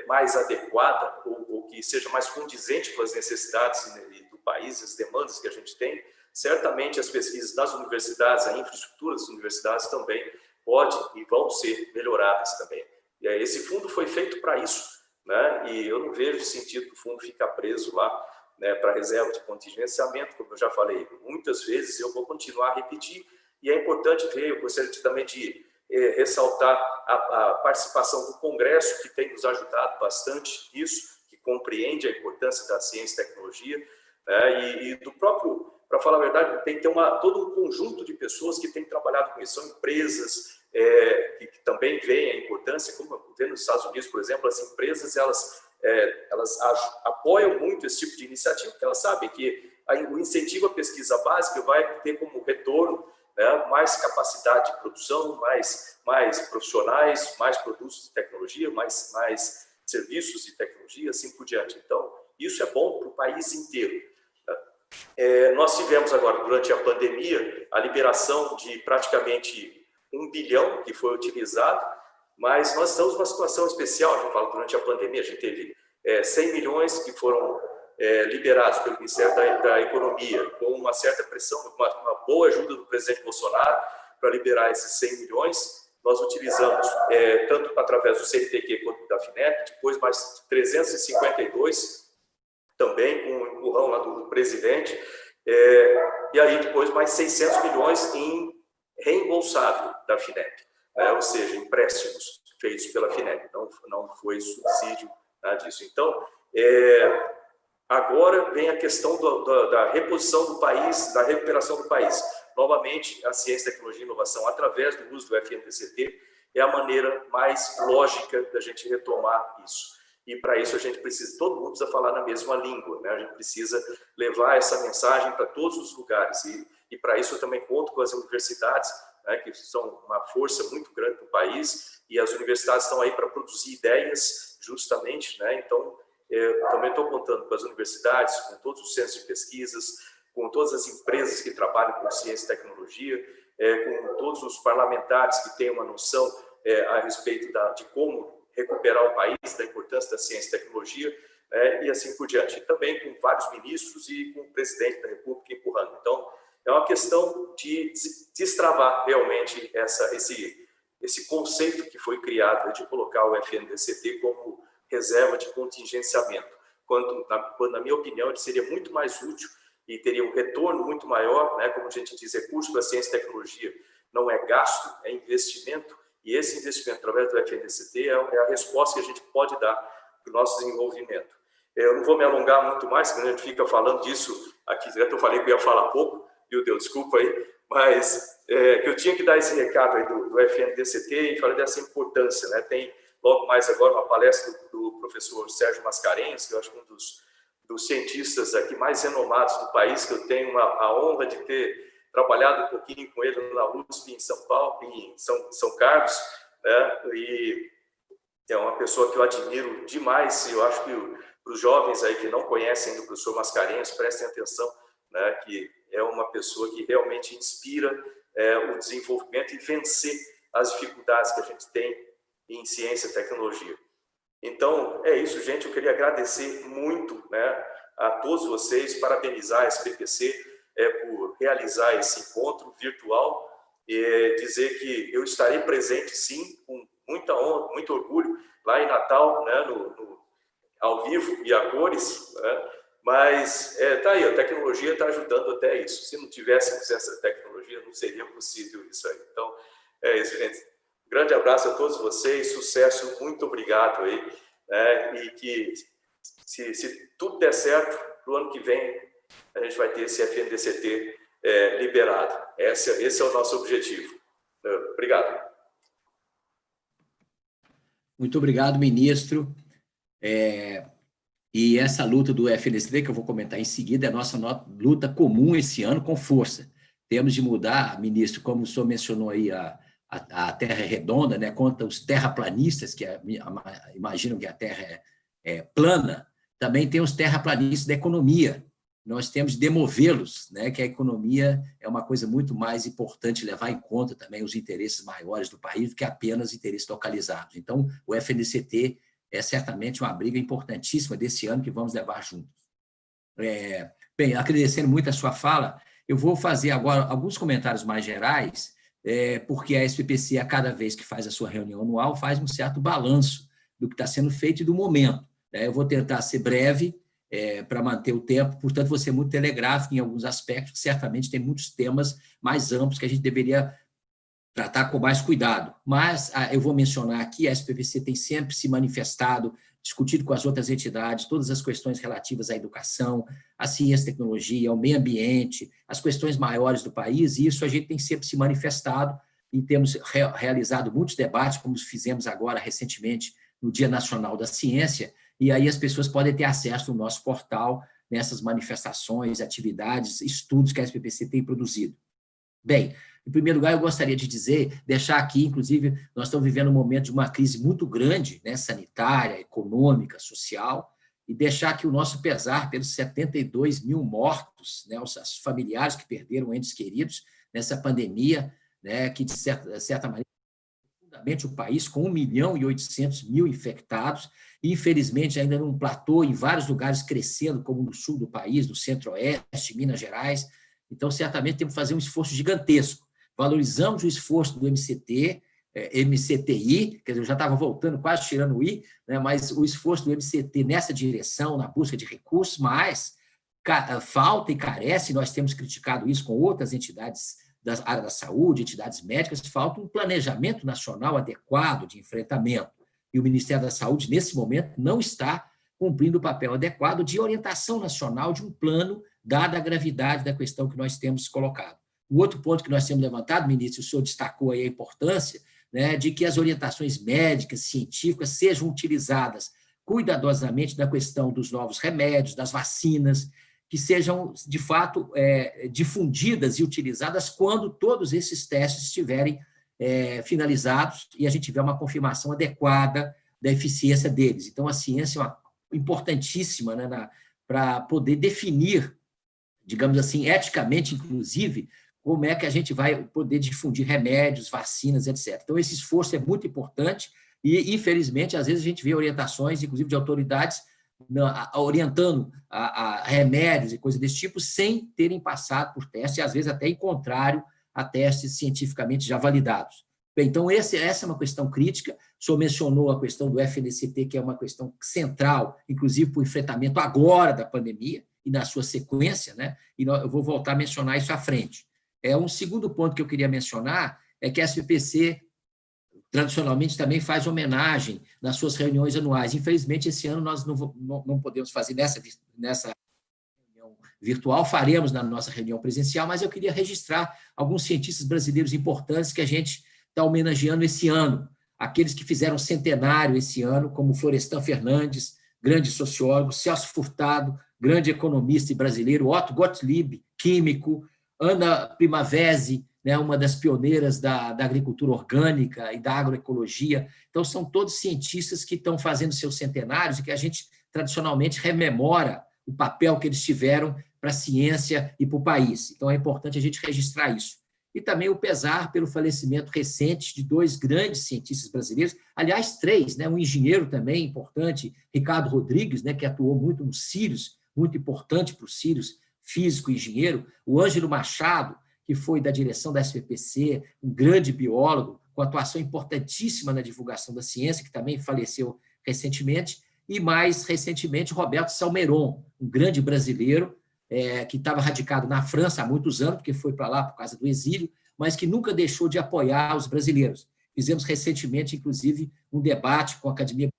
mais adequada, ou que seja mais condizente com as necessidades do país, as demandas que a gente tem, certamente as pesquisas das universidades, a infraestrutura das universidades também pode e vão ser melhoradas também. E esse fundo foi feito para isso, né? E eu não vejo sentido que o fundo ficar preso lá, né, para reserva de contingenciamento, como eu já falei muitas vezes, eu vou continuar a repetir, e é importante ver, eu gostaria também de ressaltar a participação do Congresso, que tem nos ajudado bastante nisso, que compreende a importância da ciência e tecnologia, né, e do próprio, para falar a verdade, tem que ter todo um conjunto de pessoas que têm trabalhado com isso, são empresas que também veem a importância, como vê nos Estados Unidos, por exemplo, as empresas, elas apoiam muito esse tipo de iniciativa, porque elas sabem que o incentivo à pesquisa básica vai ter como retorno, né, mais capacidade de produção, mais profissionais, mais produtos de tecnologia, mais serviços de tecnologia, assim por diante. Então, isso é bom para o país inteiro. Nós tivemos agora, durante a pandemia, a liberação de praticamente 1 bilhão que foi utilizado, mas nós estamos numa situação especial. Eu falo, durante a pandemia, a gente teve 100 milhões que foram liberados pelo Ministério da Economia, com uma certa pressão, uma boa ajuda do presidente Bolsonaro para liberar esses 100 milhões. nós utilizamos, tanto através do CNPq quanto da FINEP, depois mais 352, também com o empurrão lá do presidente, e aí depois mais 600 milhões em reembolsável da FINEP, né? Ou seja, empréstimos feitos pela FINEP, não foi subsídio, nada disso. Então, agora vem a questão da reposição do país, da recuperação do país. Novamente, a ciência, tecnologia e inovação, através do uso do FNDCT, é a maneira mais lógica da gente retomar isso. E para isso a gente precisa, todo mundo precisa falar na mesma língua, né? A gente precisa levar essa mensagem para todos os lugares. E para isso eu também conto com as universidades, né, que são uma força muito grande do país, e as universidades estão aí para produzir ideias, justamente, né? Então, eu também estou contando com as universidades, com todos os centros de pesquisas, com todas as empresas que trabalham com ciência e tecnologia, com todos os parlamentares que têm uma noção a respeito de como recuperar o país, da importância da ciência e tecnologia, e assim por diante. E também com vários ministros e com o presidente da República empurrando. Então, é uma questão de destravar realmente esse conceito que foi criado de colocar o FNDCT como reserva de contingenciamento, quando, na minha opinião, ele seria muito mais útil e teria um retorno muito maior, né? Como a gente diz, recurso para ciência e tecnologia não é gasto, é investimento, e esse investimento através do FNDCT é a resposta que a gente pode dar para o nosso desenvolvimento. Eu não vou me alongar muito mais, porque a gente fica falando disso aqui, eu falei que eu ia falar pouco, viu, Deus, desculpa aí, mas que eu tinha que dar esse recado aí do FNDCT e falar dessa importância, né? Tem logo mais agora uma palestra do professor Sérgio Mascarenhas, que eu acho que é um dos cientistas aqui mais renomados do país, que eu tenho a honra de ter trabalhado um pouquinho com ele na USP em São Paulo, em São Carlos, né? E é uma pessoa que eu admiro demais, e eu acho que para os jovens aí que não conhecem ainda o professor Mascarenhas, prestem atenção, né? Que é uma pessoa que realmente inspira o desenvolvimento e vencer as dificuldades que a gente tem em ciência e tecnologia. Então, é isso, gente. Eu queria agradecer muito, né, a todos vocês, parabenizar a SPPC por realizar esse encontro virtual e dizer que eu estarei presente, sim, com muita honra, muito orgulho, lá em Natal, né, ao vivo e a cores, né? Mas tá aí, a tecnologia está ajudando até isso. Se não tivéssemos essa tecnologia, não seria possível isso aí. Então, é isso, gente. Grande abraço a todos vocês, sucesso, muito obrigado aí, né? E que se tudo der certo, para o ano que vem a gente vai ter esse FNDCT liberado. Esse é o nosso objetivo. Obrigado. Muito obrigado, ministro. E essa luta do FNDCT, que eu vou comentar em seguida, é a nossa luta comum esse ano com força. Temos de mudar, ministro, como o senhor mencionou aí, a Terra é redonda, né, contra os terraplanistas, que imaginam que a Terra é plana, também tem os terraplanistas da economia. Nós temos de demovê-los, né, que a economia é uma coisa muito mais importante, levar em conta também os interesses maiores do país do que apenas interesses localizados. Então, o FNDCT é certamente uma briga importantíssima desse ano que vamos levar juntos. Bem, agradecendo muito a sua fala, eu vou fazer agora alguns comentários mais gerais, porque a SPPC, a cada vez que faz a sua reunião anual, faz um certo balanço do que está sendo feito e do momento. Eu vou tentar ser breve para manter o tempo, portanto, vou ser muito telegráfico em alguns aspectos, que certamente tem muitos temas mais amplos que a gente deveria tratar com mais cuidado. Mas eu vou mencionar aqui, a SPPC tem sempre se manifestado, discutido com as outras entidades, todas as questões relativas à educação, à ciência e tecnologia, ao meio ambiente, as questões maiores do país, e isso a gente tem sempre se manifestado e temos realizado muitos debates, como fizemos agora recentemente no Dia Nacional da Ciência, e aí as pessoas podem ter acesso no nosso portal, nessas manifestações, atividades, estudos que a SPPC tem produzido. Bem, em primeiro lugar, eu gostaria de deixar aqui, inclusive, nós estamos vivendo um momento de uma crise muito grande, né, sanitária, econômica, social, e deixar aqui o nosso pesar pelos 72 mil mortos, né, os familiares que perderam entes queridos nessa pandemia, né, que, de certa maneira, fundamentalmente o país com 1.800.000 infectados, e, infelizmente, ainda num platô, em vários lugares crescendo, como no sul do país, no centro-oeste, Minas Gerais. Então, certamente, temos que fazer um esforço gigantesco. Valorizamos o esforço do MCT, MCTI, quer dizer, eu já estava voltando, quase tirando o I, né, mas o esforço do MCT nessa direção, na busca de recursos, mas falta e carece, nós temos criticado isso com outras entidades da área da saúde, entidades médicas, falta um planejamento nacional adequado de enfrentamento. E o Ministério da Saúde, nesse momento, não está cumprindo o papel adequado de orientação nacional de um plano, dada a gravidade da questão que nós temos colocado. Um outro ponto que nós temos levantado, ministro, o senhor destacou aí a importância, né, de que as orientações médicas, científicas, sejam utilizadas cuidadosamente na questão dos novos remédios, das vacinas, que sejam, de fato, difundidas e utilizadas quando todos esses testes estiverem finalizados e a gente tiver uma confirmação adequada da eficiência deles. Então, a ciência é importantíssima, né, para poder definir, digamos assim, eticamente, inclusive, como é que a gente vai poder difundir remédios, vacinas, etc. Então, esse esforço é muito importante e, infelizmente, às vezes a gente vê orientações, inclusive de autoridades, orientando a remédios e coisas desse tipo, sem terem passado por testes, e às vezes até em contrário a testes cientificamente já validados. Bem, então, essa é uma questão crítica. O senhor mencionou a questão do FNCT, que é uma questão central, inclusive para o enfrentamento agora da pandemia e na sua sequência, né? E eu vou voltar a mencionar isso à frente. Um segundo ponto que eu queria mencionar é que a SBPC tradicionalmente também faz homenagem nas suas reuniões anuais. Infelizmente, esse ano nós não podemos fazer nessa reunião virtual, faremos na nossa reunião presencial, mas eu queria registrar alguns cientistas brasileiros importantes que a gente está homenageando esse ano, aqueles que fizeram centenário esse ano, como Florestan Fernandes, grande sociólogo, Celso Furtado, grande economista brasileiro, Otto Gottlieb, químico, Ana Primavesi, né, uma das pioneiras da agricultura orgânica e da agroecologia. Então, são todos cientistas que estão fazendo seus centenários e que a gente, tradicionalmente, rememora o papel que eles tiveram para a ciência e para o país. Então, é importante a gente registrar isso. E também o pesar pelo falecimento recente de 2 grandes cientistas brasileiros, aliás, 3, né, um engenheiro também importante, Ricardo Rodrigues, né, que atuou muito no Sirius, muito importante para o Sirius, físico e engenheiro, o Ângelo Machado, que foi da direção da SBPC, um grande biólogo, com atuação importantíssima na divulgação da ciência, que também faleceu recentemente, e mais recentemente Roberto Salmeron, um grande brasileiro, que estava radicado na França há muitos anos, porque foi para lá por causa do exílio, mas que nunca deixou de apoiar os brasileiros. Fizemos recentemente, inclusive, um debate com a Academia,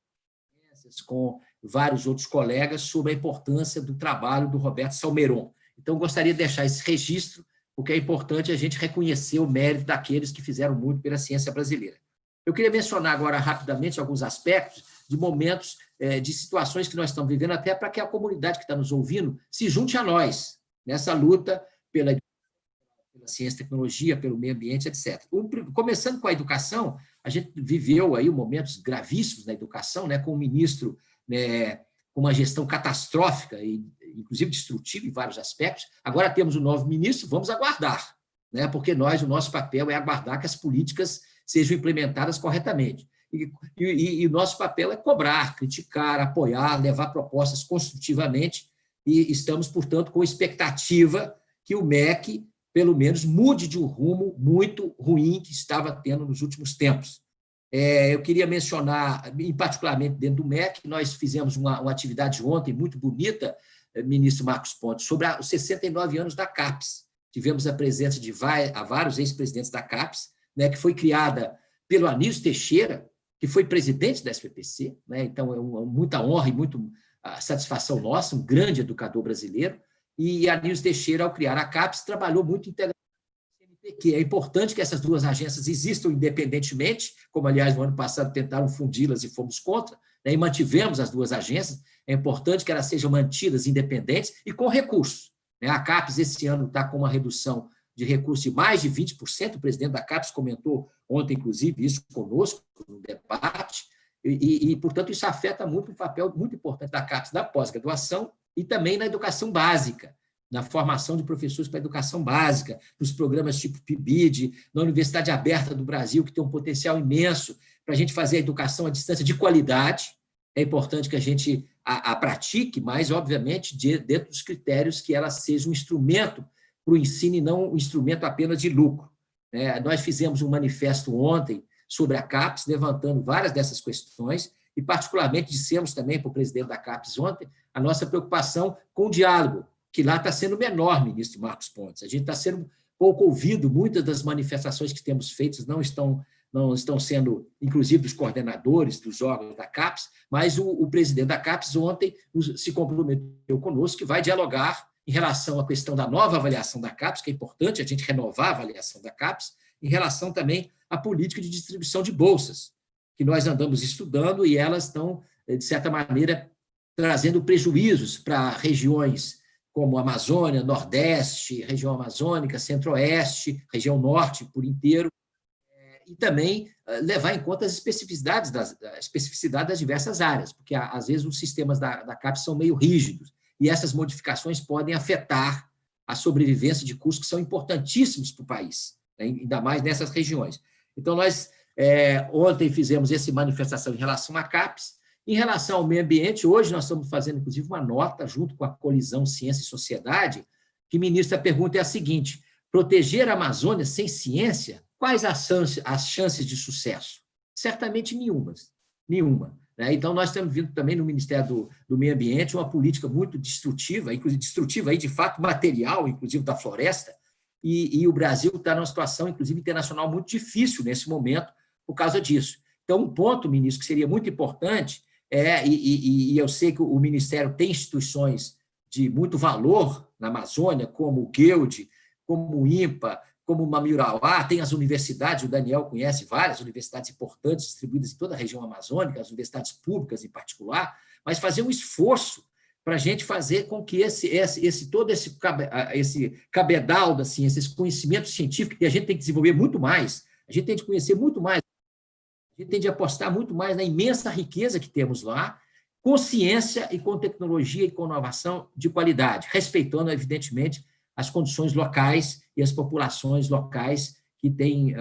com vários outros colegas, sobre a importância do trabalho do Roberto Salmeron. Então, gostaria de deixar esse registro, porque é importante a gente reconhecer o mérito daqueles que fizeram muito pela ciência brasileira. Eu queria mencionar agora rapidamente alguns aspectos de momentos, de situações que nós estamos vivendo, até para que a comunidade que está nos ouvindo se junte a nós nessa luta pela ciência e tecnologia, pelo meio ambiente, etc. Começando com a educação, a gente viveu aí momentos gravíssimos na educação, né, com o ministro, né, com uma gestão catastrófica e, inclusive, destrutiva em vários aspectos. Agora temos um novo ministro, vamos aguardar, né? Porque o nosso papel é aguardar que as políticas sejam implementadas corretamente. E o nosso papel é cobrar, criticar, apoiar, levar propostas construtivamente, e estamos, portanto, com expectativa que o MEC, pelo menos, mude de um rumo muito ruim que estava tendo nos últimos tempos. Eu queria mencionar, particularmente dentro do MEC, nós fizemos uma atividade ontem muito bonita, ministro Marcos Pontes, sobre os 69 anos da CAPES. Tivemos a presença de vários ex-presidentes da CAPES, né, que foi criada pelo Anísio Teixeira, que foi presidente da SBPC, né, então é muita honra e muita satisfação nossa, um grande educador brasileiro, e Anísio Teixeira, ao criar a CAPES, trabalhou muito integralmente. Que é importante que essas 2 agências existam independentemente, como, aliás, no ano passado tentaram fundi-las e fomos contra, né, e mantivemos as 2 agências. É importante que elas sejam mantidas independentes e com recursos, né. A CAPES, esse ano, está com uma redução de recursos de mais de 20%, o presidente da CAPES comentou ontem, inclusive, isso conosco, no debate, portanto, isso afeta muito o papel muito importante da CAPES na pós-graduação e também na educação básica, na formação de professores para a educação básica, nos programas tipo PIBID, na Universidade Aberta do Brasil, que tem um potencial imenso para a gente fazer a educação à distância de qualidade. É importante que a gente a pratique, mas, obviamente, dentro dos critérios que ela seja um instrumento para o ensino e não um instrumento apenas de lucro. Nós fizemos um manifesto ontem sobre a CAPES, levantando várias dessas questões, e particularmente dissemos também para o presidente da CAPES ontem a nossa preocupação com o diálogo, que lá está sendo menor, ministro Marcos Pontes. A gente está sendo pouco ouvido, muitas das manifestações que temos feitas não estão sendo, inclusive, dos coordenadores dos órgãos da CAPES, mas o presidente da CAPES ontem se comprometeu conosco que vai dialogar em relação à questão da nova avaliação da CAPES, que é importante a gente renovar a avaliação da CAPES, em relação também à política de distribuição de bolsas, que nós andamos estudando e elas estão, de certa maneira, trazendo prejuízos para regiões como Amazônia, Nordeste, região amazônica, Centro-Oeste, região Norte por inteiro, e também levar em conta as especificidades das diversas áreas, porque, às vezes, os sistemas da CAPES são meio rígidos, e essas modificações podem afetar a sobrevivência de custos que são importantíssimos para o país, né, ainda mais nessas regiões. Então, nós, ontem, fizemos essa manifestação em relação à CAPES. Em relação ao meio ambiente, hoje nós estamos fazendo, inclusive, uma nota, junto com a Colisão Ciência e Sociedade, que, ministro, a pergunta é a seguinte: proteger a Amazônia sem ciência, quais as chances de sucesso? Certamente nenhuma. Então, nós estamos vindo também no Ministério do Meio Ambiente uma política muito destrutiva, inclusive destrutiva, aí, de fato, material, inclusive da floresta, e o Brasil está numa situação, inclusive, internacional muito difícil nesse momento por causa disso. Então, um ponto, ministro, que seria muito importante, e eu sei que o Ministério tem instituições de muito valor na Amazônia, como o GEUD, como o INPA, como o Mamurauá, tem as universidades, o Daniel conhece várias universidades importantes distribuídas em toda a região amazônica, as universidades públicas em particular, mas fazer um esforço para a gente fazer com que todo esse cabedal da ciência, esse conhecimento científico, que a gente tem que desenvolver muito mais, a gente tem de conhecer muito mais, a gente tem de apostar muito mais na imensa riqueza que temos lá, com ciência e com tecnologia e com inovação de qualidade, respeitando, evidentemente, as condições locais e as populações locais, que tem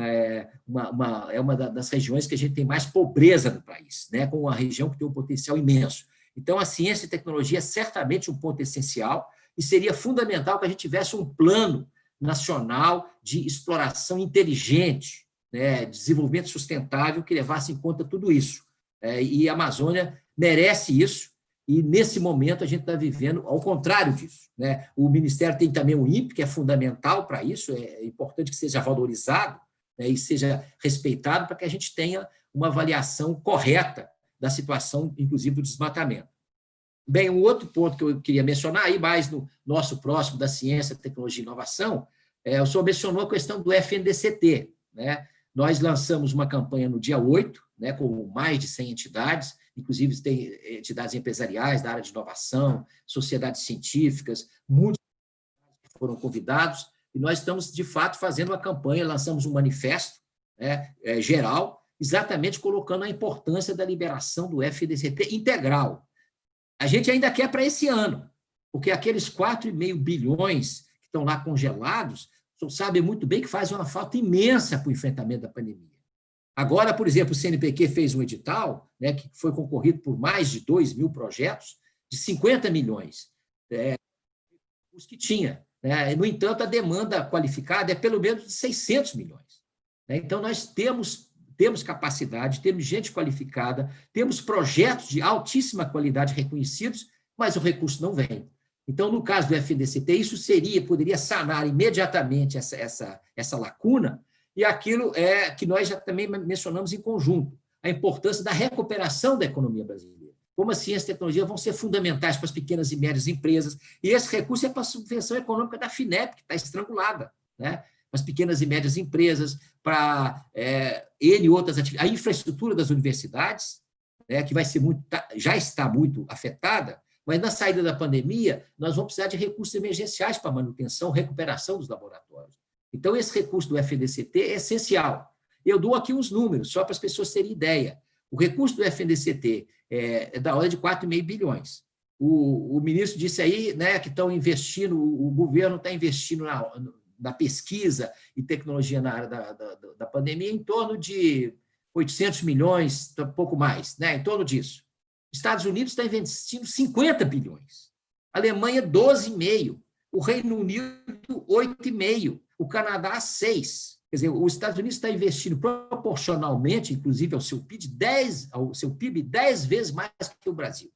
uma das regiões que a gente tem mais pobreza no país, né, com uma região que tem um potencial imenso. Então, a ciência e tecnologia é certamente um ponto essencial e seria fundamental que a gente tivesse um plano nacional de exploração inteligente, né, de desenvolvimento sustentável que levasse em conta tudo isso. E a Amazônia merece isso, e, nesse momento, a gente está vivendo ao contrário disso, né? O Ministério tem também o INPE, que é fundamental para isso, é importante que seja valorizado, né, e seja respeitado para que a gente tenha uma avaliação correta da situação, inclusive, do desmatamento. Bem, um outro ponto que eu queria mencionar, aí mais no nosso próximo da ciência, tecnologia e inovação, o senhor mencionou a questão do FNDCT, né? Nós lançamos uma campanha no dia 8, né, com mais de 100 entidades, inclusive tem entidades empresariais da área de inovação, sociedades científicas, muitos foram convidados, e nós estamos, de fato, fazendo uma campanha, lançamos um manifesto, né, geral, exatamente colocando a importância da liberação do FNDCT integral. A gente ainda quer para esse ano, porque aqueles 4,5 bilhões que estão lá congelados, o senhor sabe muito bem que faz uma falta imensa para o enfrentamento da pandemia. Agora, por exemplo, o CNPq fez um edital, né, que foi concorrido por mais de 2.000 projetos, de 50 milhões, os que tinha. Né? No entanto, a demanda qualificada é pelo menos de 600 milhões. Né? Então, nós temos capacidade, temos gente qualificada, temos projetos de altíssima qualidade reconhecidos, mas o recurso não vem. Então, no caso do FNDCT, isso poderia sanar imediatamente essa lacuna, e aquilo que nós já também mencionamos em conjunto, a importância da recuperação da economia brasileira. Como a ciência e a tecnologia vão ser fundamentais para as pequenas e médias empresas, e esse recurso é para a subvenção econômica da FINEP, que está estrangulada, né? As pequenas e médias empresas, para N outras atividades, a infraestrutura das universidades, né, que já está muito afetada, mas na saída da pandemia, nós vamos precisar de recursos emergenciais para manutenção, recuperação dos laboratórios. Então, esse recurso do FNDCT é essencial. Eu dou aqui uns números, só para as pessoas terem ideia. O recurso do FNDCT é da ordem de 4,5 bilhões. O ministro disse aí, né, que estão investindo, o governo está investindo na pesquisa e tecnologia na área da pandemia em torno de 800 milhões, um pouco mais, né, em torno disso. Estados Unidos está investindo 50 bilhões. A Alemanha, 12,5. O Reino Unido, 8,5. O Canadá, 6. Quer dizer, os Estados Unidos está investindo proporcionalmente, inclusive, ao seu PIB 10 vezes mais que o Brasil.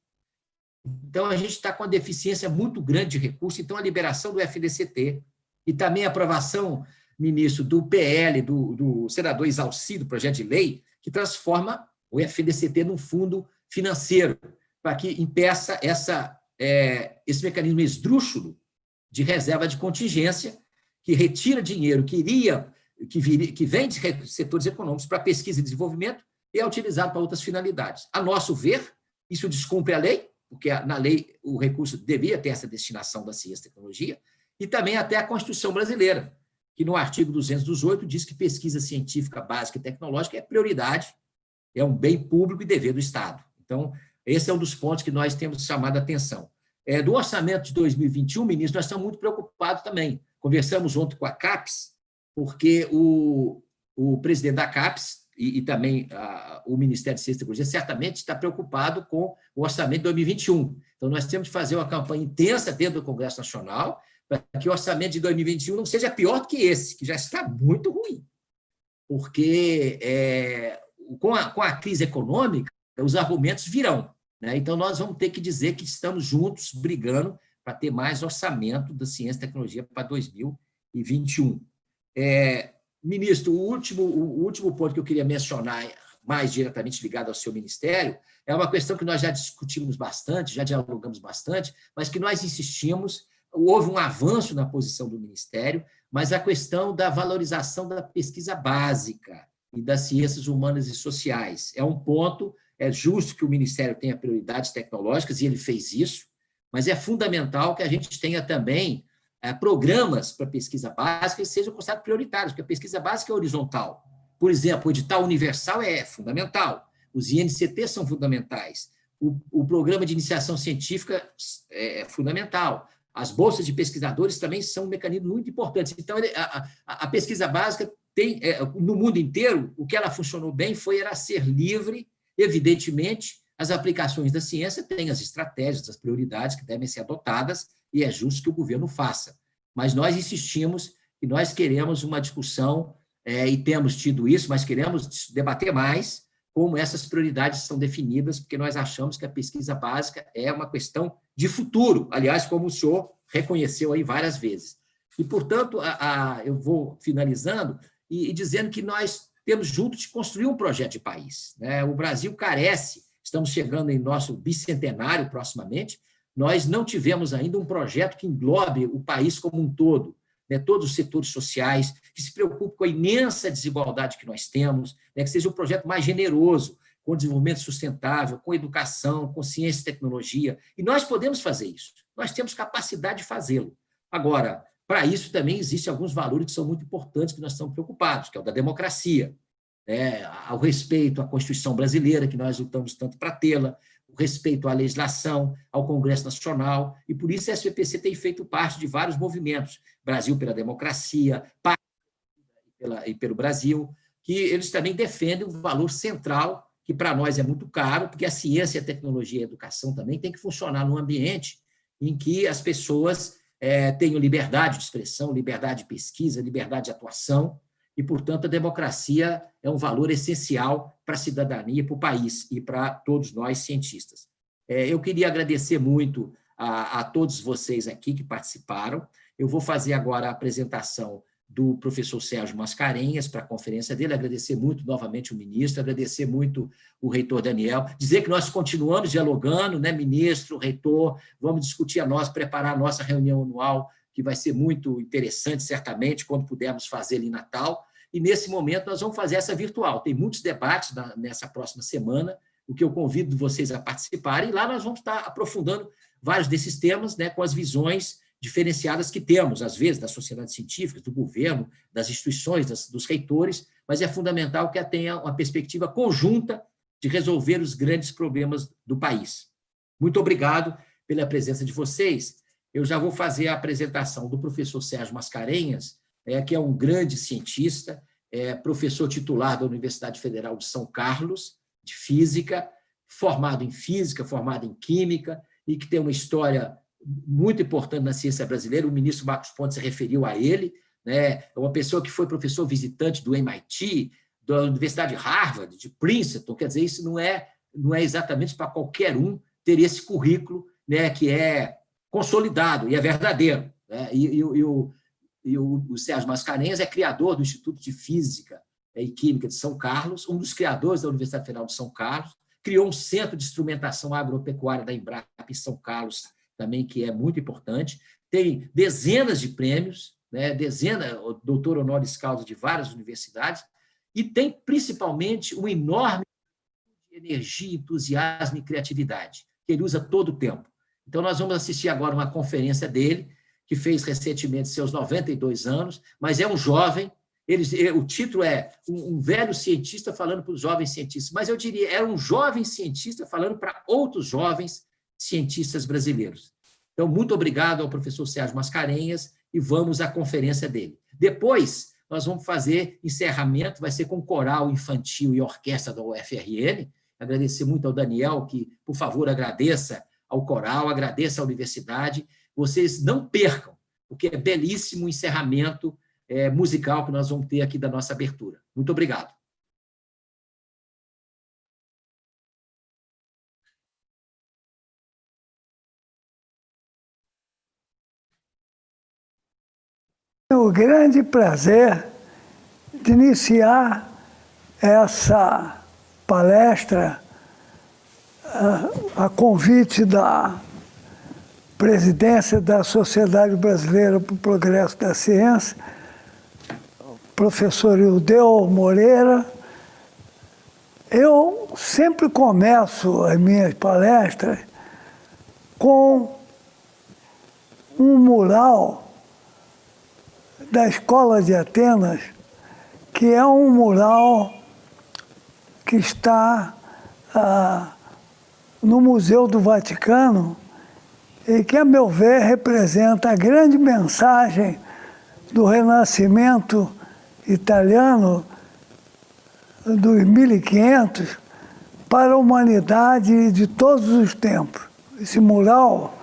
Então, a gente está com uma deficiência muito grande de recursos. Então, a liberação do FDCT e também a aprovação, ministro, do PL, do senador Isalci, do projeto de lei, que transforma o FDCT num fundo financeiro, para que impeça esse mecanismo esdrúxulo de reserva de contingência, que retira dinheiro que vem de setores econômicos para pesquisa e desenvolvimento e é utilizado para outras finalidades. A nosso ver, isso descumpre a lei, porque na lei o recurso devia ter essa destinação da ciência e tecnologia, e também até a Constituição brasileira, que no artigo 218 diz que pesquisa científica básica e tecnológica é prioridade, é um bem público e dever do Estado. Então, esse é um dos pontos que nós temos chamado a atenção. Do orçamento de 2021, ministro, nós estamos muito preocupados também. Conversamos ontem com a CAPES, porque o presidente da CAPES e também o Ministério de Ciência e Tecnologia certamente está preocupado com o orçamento de 2021. Então, nós temos de fazer uma campanha intensa dentro do Congresso Nacional para que o orçamento de 2021 não seja pior do que esse, que já está muito ruim. Porque com a crise econômica, os argumentos virão, né? Então, nós vamos ter que dizer que estamos juntos brigando para ter mais orçamento da ciência e tecnologia para 2021. Ministro, o último ponto que eu queria mencionar, mais diretamente ligado ao seu ministério, é uma questão que nós já discutimos bastante, já dialogamos bastante, mas que nós insistimos. Houve um avanço na posição do Ministério, mas a questão da valorização da pesquisa básica e das ciências humanas e sociais. É um ponto, é justo que o Ministério tenha prioridades tecnológicas, e ele fez isso, mas é fundamental que a gente tenha também programas para pesquisa básica que sejam considerados prioritários, porque a pesquisa básica é horizontal. Por exemplo, o edital universal é fundamental, os INCT são fundamentais, o programa de iniciação científica é fundamental, as bolsas de pesquisadores também são um mecanismo muito importante. Então, a pesquisa básica tem, no mundo inteiro, o que ela funcionou bem era ser livre. Evidentemente, as aplicações da ciência têm as estratégias, as prioridades que devem ser adotadas, e é justo que o governo faça. Mas nós insistimos e nós queremos uma discussão, e temos tido isso, mas queremos debater mais como essas prioridades são definidas, porque nós achamos que a pesquisa básica é uma questão de futuro, aliás, como o senhor reconheceu aí várias vezes. E, portanto, eu vou finalizando e dizendo que nós temos juntos de construir um projeto de país, né? O Brasil carece, estamos chegando em nosso bicentenário proximamente, nós não tivemos ainda um projeto que englobe o país como um todo, né? Todos os setores sociais, que se preocupe com a imensa desigualdade que nós temos, né? Que seja um projeto mais generoso, com desenvolvimento sustentável, com educação, com ciência e tecnologia. E nós podemos fazer isso, nós temos capacidade de fazê-lo. Agora, para isso também existem alguns valores que são muito importantes, que nós estamos preocupados, que é o da democracia, ao respeito à Constituição brasileira, que nós lutamos tanto para tê-la, o respeito à legislação, ao Congresso Nacional, e por isso a SBPC tem feito parte de vários movimentos, Brasil pela Democracia, e pelo Brasil, que eles também defendem um valor central, que para nós é muito caro, porque a ciência, a tecnologia e a educação também tem que funcionar num ambiente em que as pessoas tenham liberdade de expressão, liberdade de pesquisa, liberdade de atuação, e, portanto, a democracia é um valor essencial para a cidadania, para o país e para todos nós cientistas. Eu queria agradecer muito a todos vocês aqui que participaram. Eu vou fazer agora a apresentação do professor Sérgio Mascarenhas para a conferência dele, agradecer muito novamente o ministro, agradecer muito o reitor Daniel, dizer que nós continuamos dialogando, né, ministro, reitor, vamos discutir preparar a nossa reunião anual, que vai ser muito interessante, certamente, quando pudermos fazer em Natal, e nesse momento nós vamos fazer essa virtual. Tem muitos debates nessa próxima semana, o que eu convido vocês a participarem, e lá nós vamos estar aprofundando vários desses temas, né, com as visões diferenciadas que temos, às vezes, da sociedade científica, do governo, das instituições, dos reitores, mas é fundamental que tenha uma perspectiva conjunta de resolver os grandes problemas do país. Muito obrigado pela presença de vocês. Eu já vou fazer a apresentação do professor Sérgio Mascarenhas, que é um grande cientista, professor titular da Universidade Federal de São Carlos, de física, formado em física, formado em química, e que tem uma história muito importante na ciência brasileira. O ministro Marcos Pontes se referiu a ele, né? É uma pessoa que foi professor visitante do MIT, da Universidade de Harvard, de Princeton. Quer dizer, isso não é exatamente para qualquer um ter esse currículo, né, que é consolidado e é verdadeiro, né? O Sérgio Mascarenhas é criador do Instituto de Física e Química de São Carlos, um dos criadores da Universidade Federal de São Carlos, criou um centro de instrumentação agropecuária da Embrapa em São Carlos, também, que é muito importante, tem dezenas de prêmios, né, doutor honoris causa de várias universidades, e tem, principalmente, um enorme energia, entusiasmo e criatividade, que ele usa todo o tempo. Então, nós vamos assistir agora uma conferência dele, que fez recentemente seus 92 anos, mas é um jovem. O título é um velho cientista falando para os jovens cientistas, mas eu diria, é um jovem cientista falando para outros jovens cientistas brasileiros. Então, muito obrigado ao professor Sérgio Mascarenhas e vamos à conferência dele. Depois, nós vamos fazer encerramento, vai ser com coral infantil e orquestra da UFRN. Agradecer muito ao Daniel, que, por favor, agradeça ao coral, agradeça à universidade. Vocês não percam, porque é belíssimo o encerramento musical que nós vamos ter aqui da nossa abertura. Muito obrigado. Tenho o grande prazer de iniciar essa palestra a convite da presidência da Sociedade Brasileira para o Progresso da Ciência, professor Ildeu Moreira. Eu sempre começo as minhas palestras com um mural da Escola de Atenas, que é um mural que está no Museu do Vaticano e que, a meu ver, representa a grande mensagem do Renascimento italiano dos 1500 para a humanidade de todos os tempos. Esse mural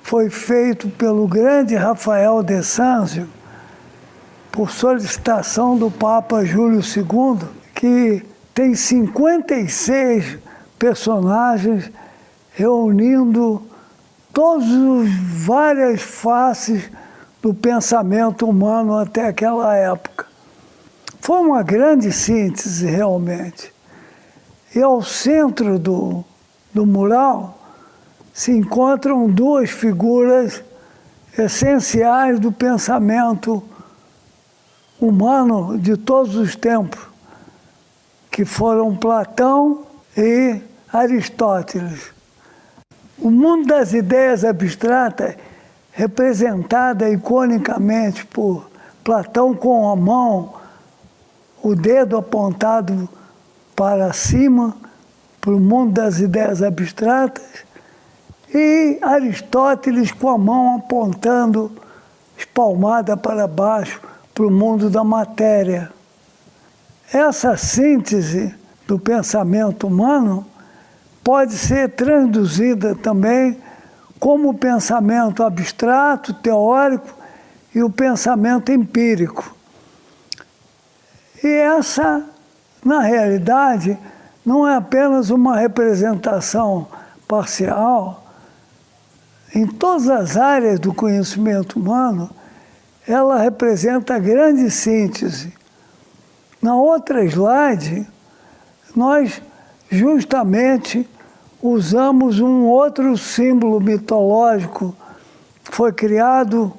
foi feito pelo grande Rafael de Sanzio, por solicitação do Papa Júlio II, que tem 56 personagens reunindo todas as várias faces do pensamento humano até aquela época. Foi uma grande síntese, realmente. E ao centro do mural se encontram duas figuras essenciais do pensamento humano de todos os tempos, que foram Platão e Aristóteles. O mundo das ideias abstratas, representada iconicamente por Platão com a mão, o dedo apontado para cima, para o mundo das ideias abstratas, e Aristóteles com a mão apontando, espalmada para baixo, para o mundo da matéria. Essa síntese do pensamento humano pode ser traduzida também como o pensamento abstrato, teórico e o pensamento empírico. E essa, na realidade, não é apenas uma representação parcial. Em todas as áreas do conhecimento humano, ela representa a grande síntese. Na outra slide, nós justamente usamos um outro símbolo mitológico que foi criado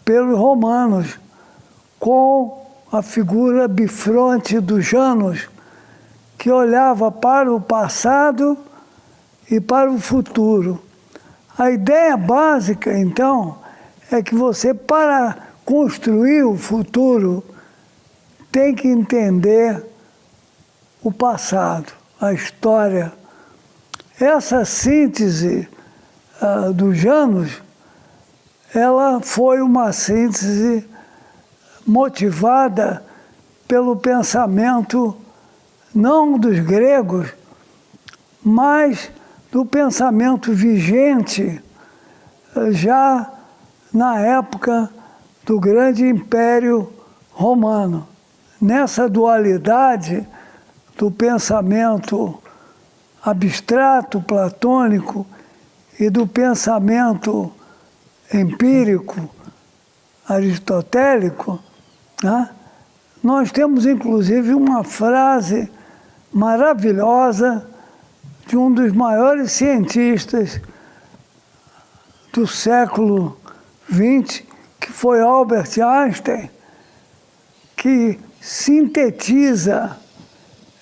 pelos romanos, com a figura bifronte do Janus, que olhava para o passado e para o futuro. A ideia básica, então, é que você, para construir o futuro, tem que entender o passado, a história. Essa síntese do Janus, ela foi uma síntese motivada pelo pensamento não dos gregos, mas do pensamento vigente já na época do grande Império Romano. Nessa dualidade do pensamento abstrato, platônico, e do pensamento empírico, aristotélico, né? Nós temos, inclusive, uma frase maravilhosa de um dos maiores cientistas do século XX, que foi Albert Einstein, que sintetiza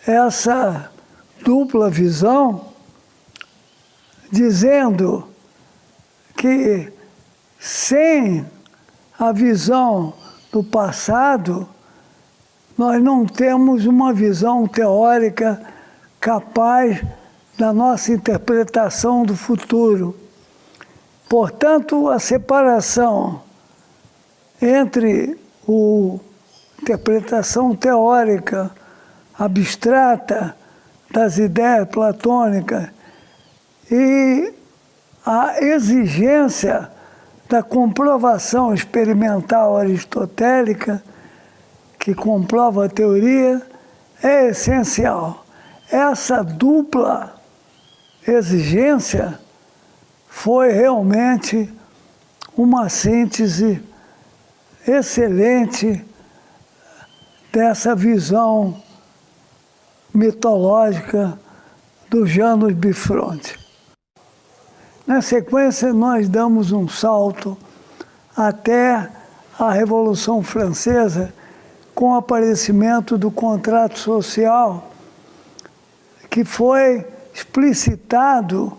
essa dupla visão, dizendo que sem a visão do passado, nós não temos uma visão teórica capaz da nossa interpretação do futuro. Portanto, a separação entre a interpretação teórica, abstrata, das ideias platônicas e a exigência da comprovação experimental aristotélica, que comprova a teoria, é essencial. Essa dupla exigência foi realmente uma síntese excelente dessa visão mitológica do Janus Bifronte. Na sequência, nós damos um salto até a Revolução Francesa, com o aparecimento do contrato social, que foi explicitado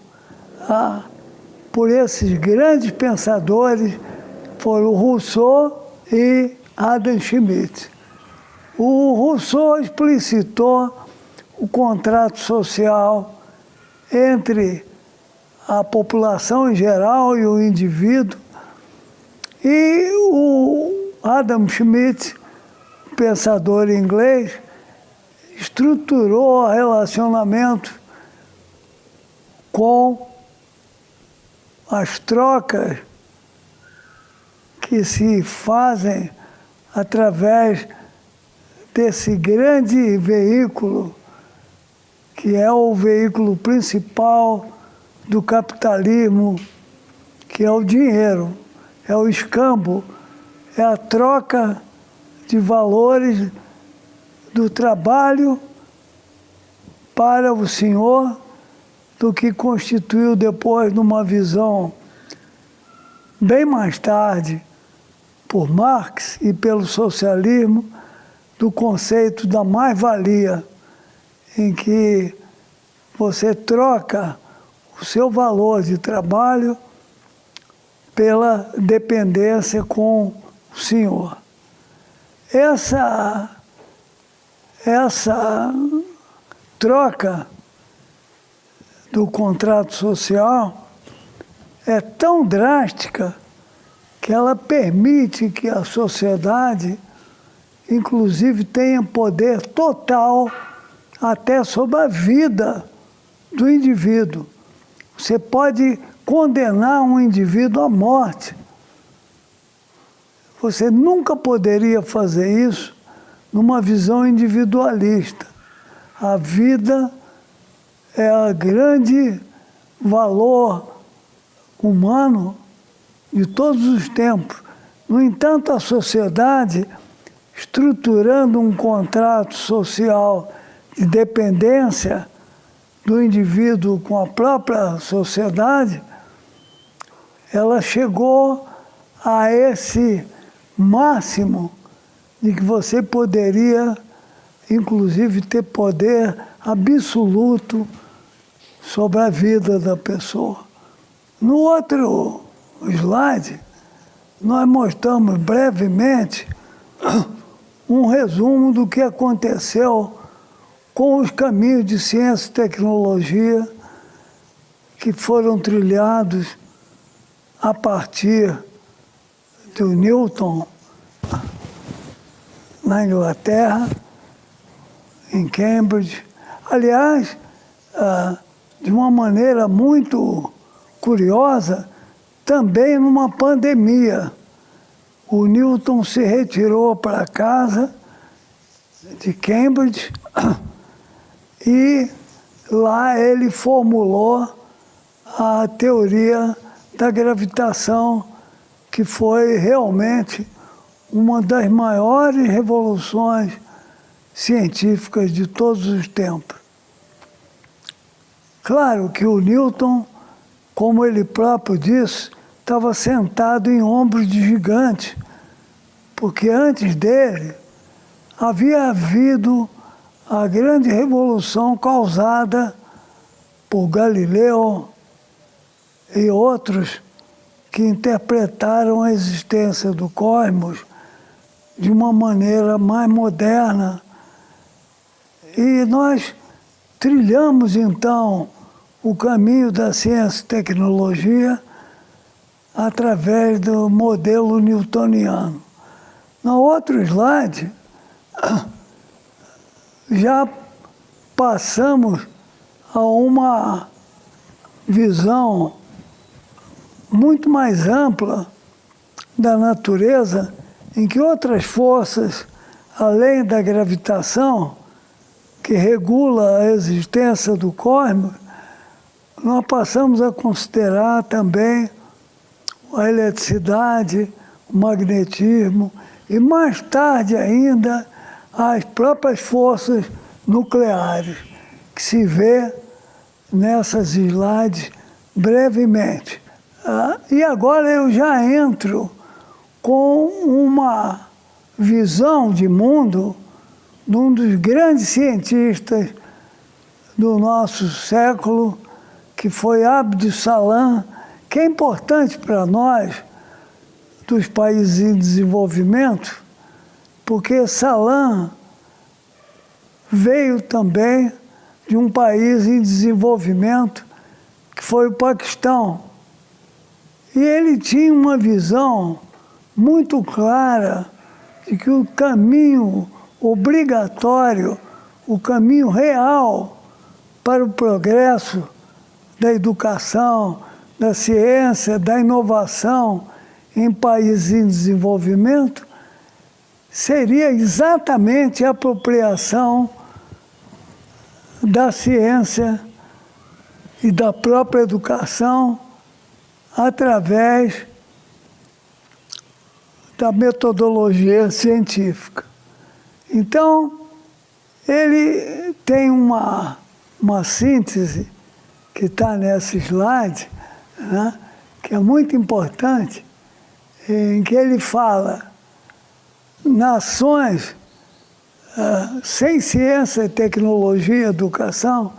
por esses grandes pensadores, foram Rousseau e Adam Smith. O Rousseau explicitou o contrato social entre a população em geral e o indivíduo, e o Adam Smith, pensador inglês, estruturou o relacionamento com as trocas que se fazem através desse grande veículo, que é o veículo principal do capitalismo, que é o dinheiro, é o escambo, é a troca de valores do trabalho para o senhor, do que constituiu depois, numa visão bem mais tarde, por Marx e pelo socialismo, do conceito da mais-valia, em que você troca o seu valor de trabalho pela dependência com o senhor. Essa troca do contrato social é tão drástica que ela permite que a sociedade, inclusive, tenha poder total até sobre a vida do indivíduo. Você pode condenar um indivíduo à morte. Você nunca poderia fazer isso numa visão individualista. A vida é o grande valor humano de todos os tempos. No entanto, a sociedade, estruturando um contrato social de dependência do indivíduo com a própria sociedade, ela chegou a esse máximo de que você poderia, inclusive, ter poder absoluto sobre a vida da pessoa. No outro slide, nós mostramos brevemente um resumo do que aconteceu com os caminhos de ciência e tecnologia que foram trilhados a partir do Newton, na Inglaterra, em Cambridge. Aliás, de uma maneira muito curiosa, também numa pandemia, o Newton se retirou para casa de Cambridge e lá ele formulou a teoria da gravitação, que foi realmente uma das maiores revoluções científicas de todos os tempos. Claro que o Newton, como ele próprio disse, estava sentado em ombros de gigante, porque antes dele havia havido a grande revolução causada por Galileu e outros que interpretaram a existência do cosmos de uma maneira mais moderna. E nós trilhamos, então, o caminho da ciência e tecnologia através do modelo newtoniano. No outro slide, já passamos a uma visão muito mais ampla da natureza, em que outras forças, além da gravitação, que regula a existência do cosmos, nós passamos a considerar também a eletricidade, o magnetismo e, mais tarde ainda, as próprias forças nucleares, que se vê nessas slides brevemente. E agora eu já entro com uma visão de mundo de um dos grandes cientistas do nosso século, que foi Abd Salam, que é importante para nós, dos países em desenvolvimento, porque Salam veio também de um país em desenvolvimento, que foi o Paquistão. E ele tinha uma visão muito clara de que o caminho obrigatório, o caminho real para o progresso da educação, da ciência, da inovação em países em desenvolvimento, seria exatamente a apropriação da ciência e da própria educação através da metodologia científica. Então, ele tem uma síntese que está nessa slide, né, que é muito importante, em que ele fala: nações sem ciência, tecnologia e educação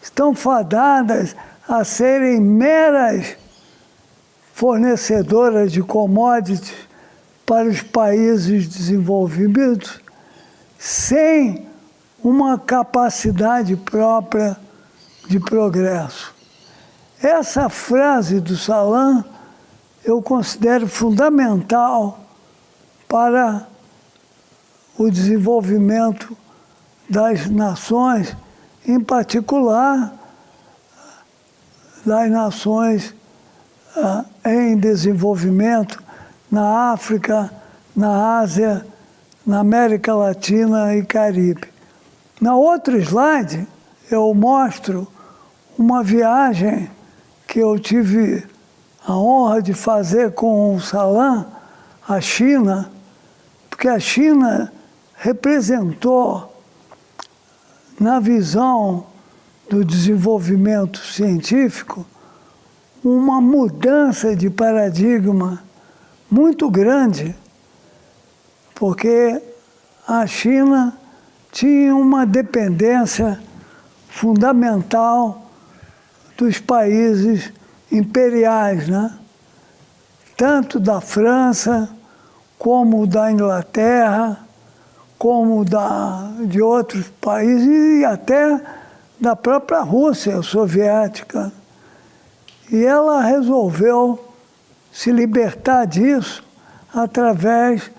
estão fadadas a serem meras fornecedoras de commodities para os países desenvolvidos, sem uma capacidade própria de progresso. Essa frase do Salam eu considero fundamental para o desenvolvimento das nações, em particular das nações em desenvolvimento na África, na Ásia, na América Latina e Caribe. Na outro slide, eu mostro uma viagem que eu tive a honra de fazer com o Salam à China, porque a China representou, na visão do desenvolvimento científico, uma mudança de paradigma muito grande, porque a China tinha uma dependência fundamental dos países imperiais, né? Tanto da França, como da Inglaterra, como de outros países e até da própria Rússia soviética. E ela resolveu se libertar disso através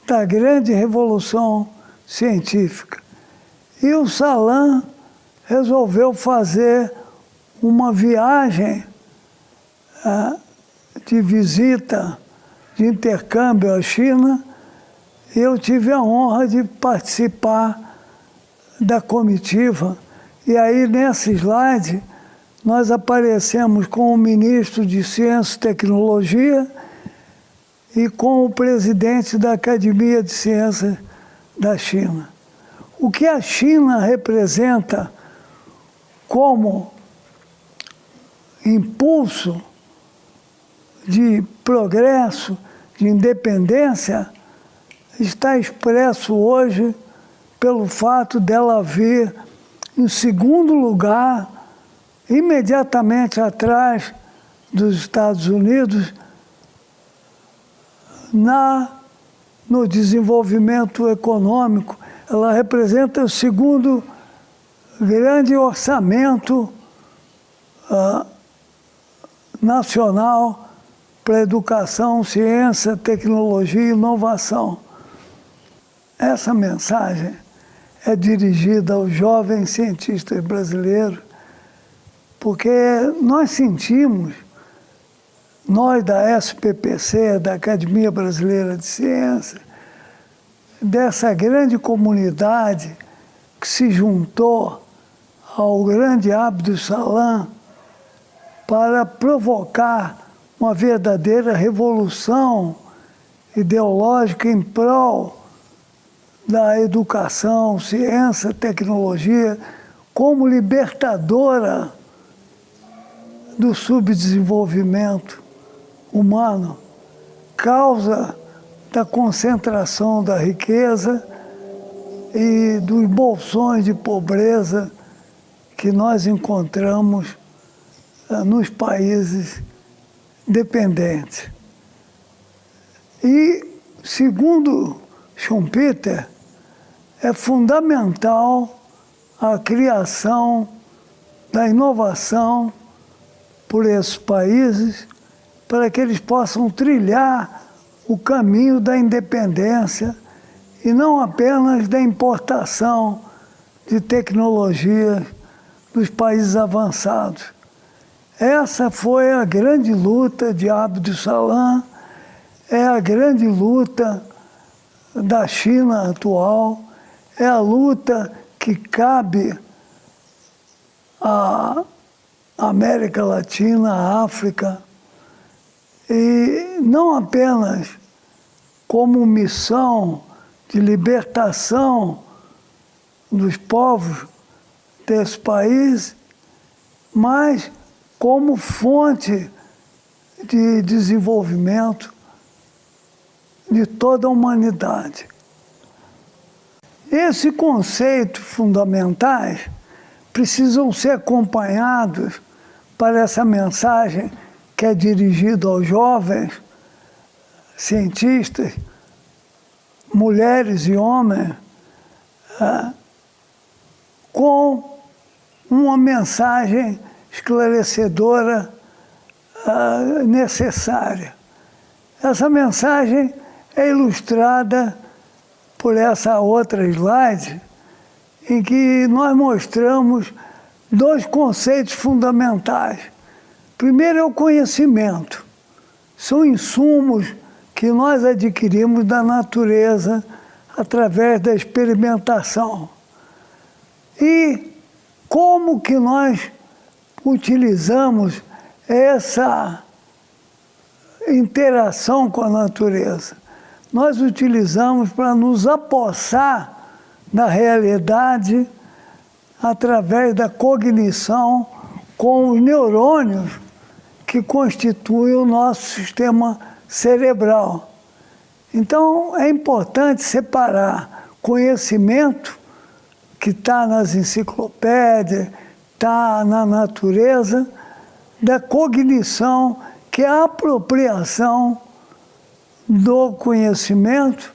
da grande revolução científica. E o Salam resolveu fazer uma viagem de visita de intercâmbio à China, e eu tive a honra de participar da comitiva. E aí, nesse slide, nós aparecemos com o ministro de Ciência e Tecnologia e com o presidente da Academia de Ciências da China. O que a China representa como impulso de progresso, de independência, está expresso hoje pelo fato dela vir em segundo lugar, imediatamente atrás dos Estados Unidos, no desenvolvimento econômico. Ela representa o segundo grande orçamento nacional para educação, ciência, tecnologia e inovação. Essa mensagem é dirigida aos jovens cientistas brasileiros, porque nós sentimos, nós da SPPC, da Academia Brasileira de Ciências, dessa grande comunidade que se juntou ao grande Abdus Salam para provocar uma verdadeira revolução ideológica em prol da educação, ciência, tecnologia, como libertadora do subdesenvolvimento humano, causa da concentração da riqueza e dos bolsões de pobreza que nós encontramos nos países dependentes. E, segundo Schumpeter, é fundamental a criação da inovação por esses países para que eles possam trilhar o caminho da independência e não apenas da importação de tecnologias dos países avançados. Essa foi a grande luta de Abdus Salam, é a grande luta da China atual, é a luta que cabe à América Latina, à África, e não apenas como missão de libertação dos povos desse país, mas como fonte de desenvolvimento de toda a humanidade. Esses conceitos fundamentais precisam ser acompanhados para essa mensagem que é dirigida aos jovens cientistas, mulheres e homens, com uma mensagem esclarecedora necessária. Essa mensagem é ilustrada por essa outra slide, em que nós mostramos dois conceitos fundamentais. Primeiro é o conhecimento. São insumos que nós adquirimos da natureza através da experimentação. E como que nós utilizamos essa interação com a natureza? Nós utilizamos para nos apossar da realidade através da cognição com os neurônios que constituem o nosso sistema cerebral. Então, é importante separar conhecimento, que está nas enciclopédias, está na natureza, da cognição, que é a apropriação do conhecimento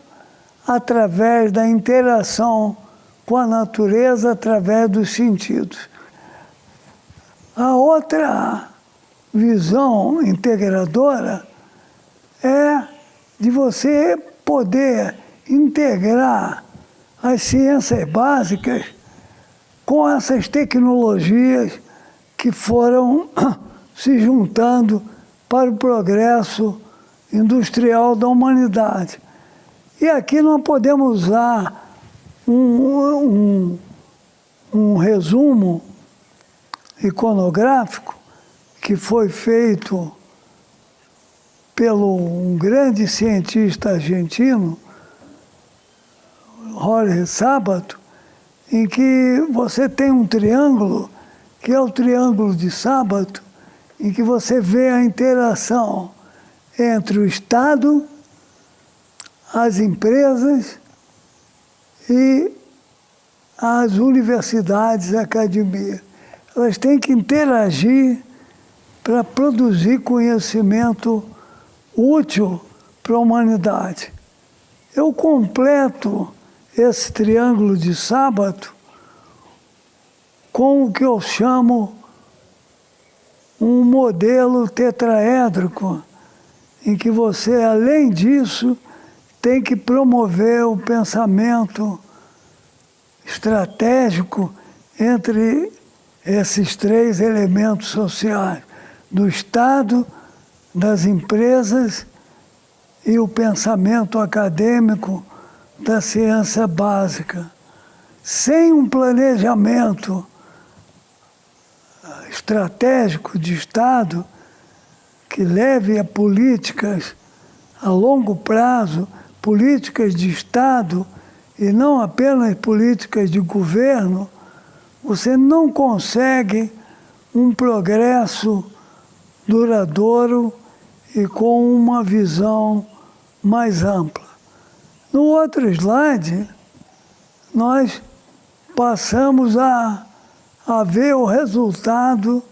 através da interação com a natureza, através dos sentidos. A outra visão integradora é de você poder integrar as ciências básicas com essas tecnologias que foram se juntando para o progresso industrial da humanidade. E aqui nós podemos usar um resumo iconográfico que foi feito pelo um grande cientista argentino, Jorge Sábato, em que você tem um triângulo, que é o triângulo de Sábato, em que você vê a interação entre o Estado, as empresas e as universidades, a academia. Elas têm que interagir para produzir conhecimento útil para a humanidade. Eu completo esse triângulo de Sábato com o que eu chamo um modelo tetraédrico, em que você, além disso, tem que promover o pensamento estratégico entre esses três elementos sociais, do Estado, das empresas e o pensamento acadêmico da ciência básica. Sem um planejamento estratégico de Estado que leve a políticas a longo prazo, políticas de Estado e não apenas políticas de governo, você não consegue um progresso duradouro e com uma visão mais ampla. No outro slide, nós passamos a ver o resultado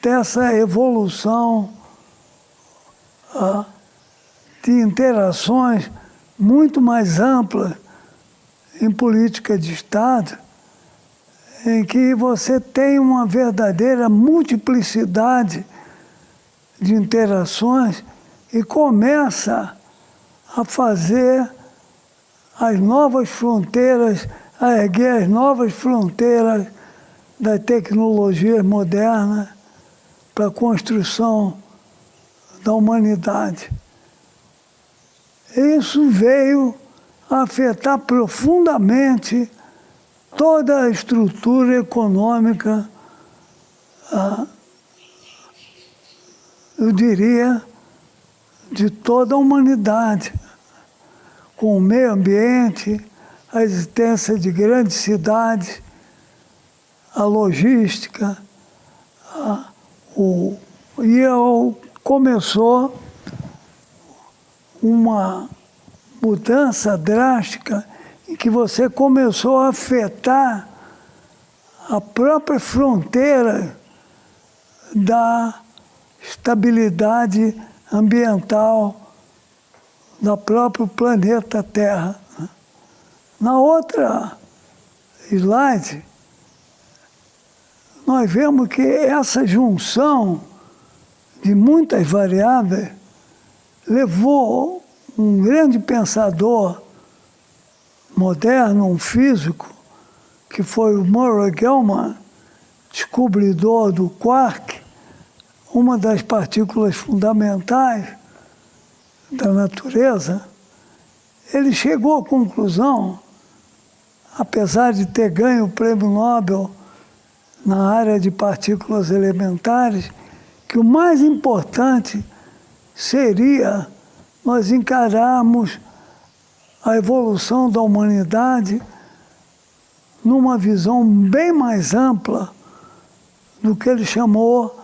dessa evolução de interações muito mais amplas em política de Estado, em que você tem uma verdadeira multiplicidade de interações e começa a fazer as novas fronteiras, a erguer as novas fronteiras das tecnologias modernas para a construção da humanidade. Isso veio a afetar profundamente toda a estrutura econômica, eu diria, de toda a humanidade, com o meio ambiente, a existência de grandes cidades, a logística, começou uma mudança drástica em que você começou a afetar a própria fronteira da estabilidade ambiental do próprio planeta Terra. Na outra slide, nós vemos que essa junção de muitas variáveis levou um grande pensador moderno, um físico, que foi o Murray Gell-Mann, descobridor do quark, uma das partículas fundamentais da natureza. Ele chegou à conclusão, apesar de ter ganho o prêmio Nobel na área de partículas elementares, que o mais importante seria nós encararmos a evolução da humanidade numa visão bem mais ampla do que ele chamou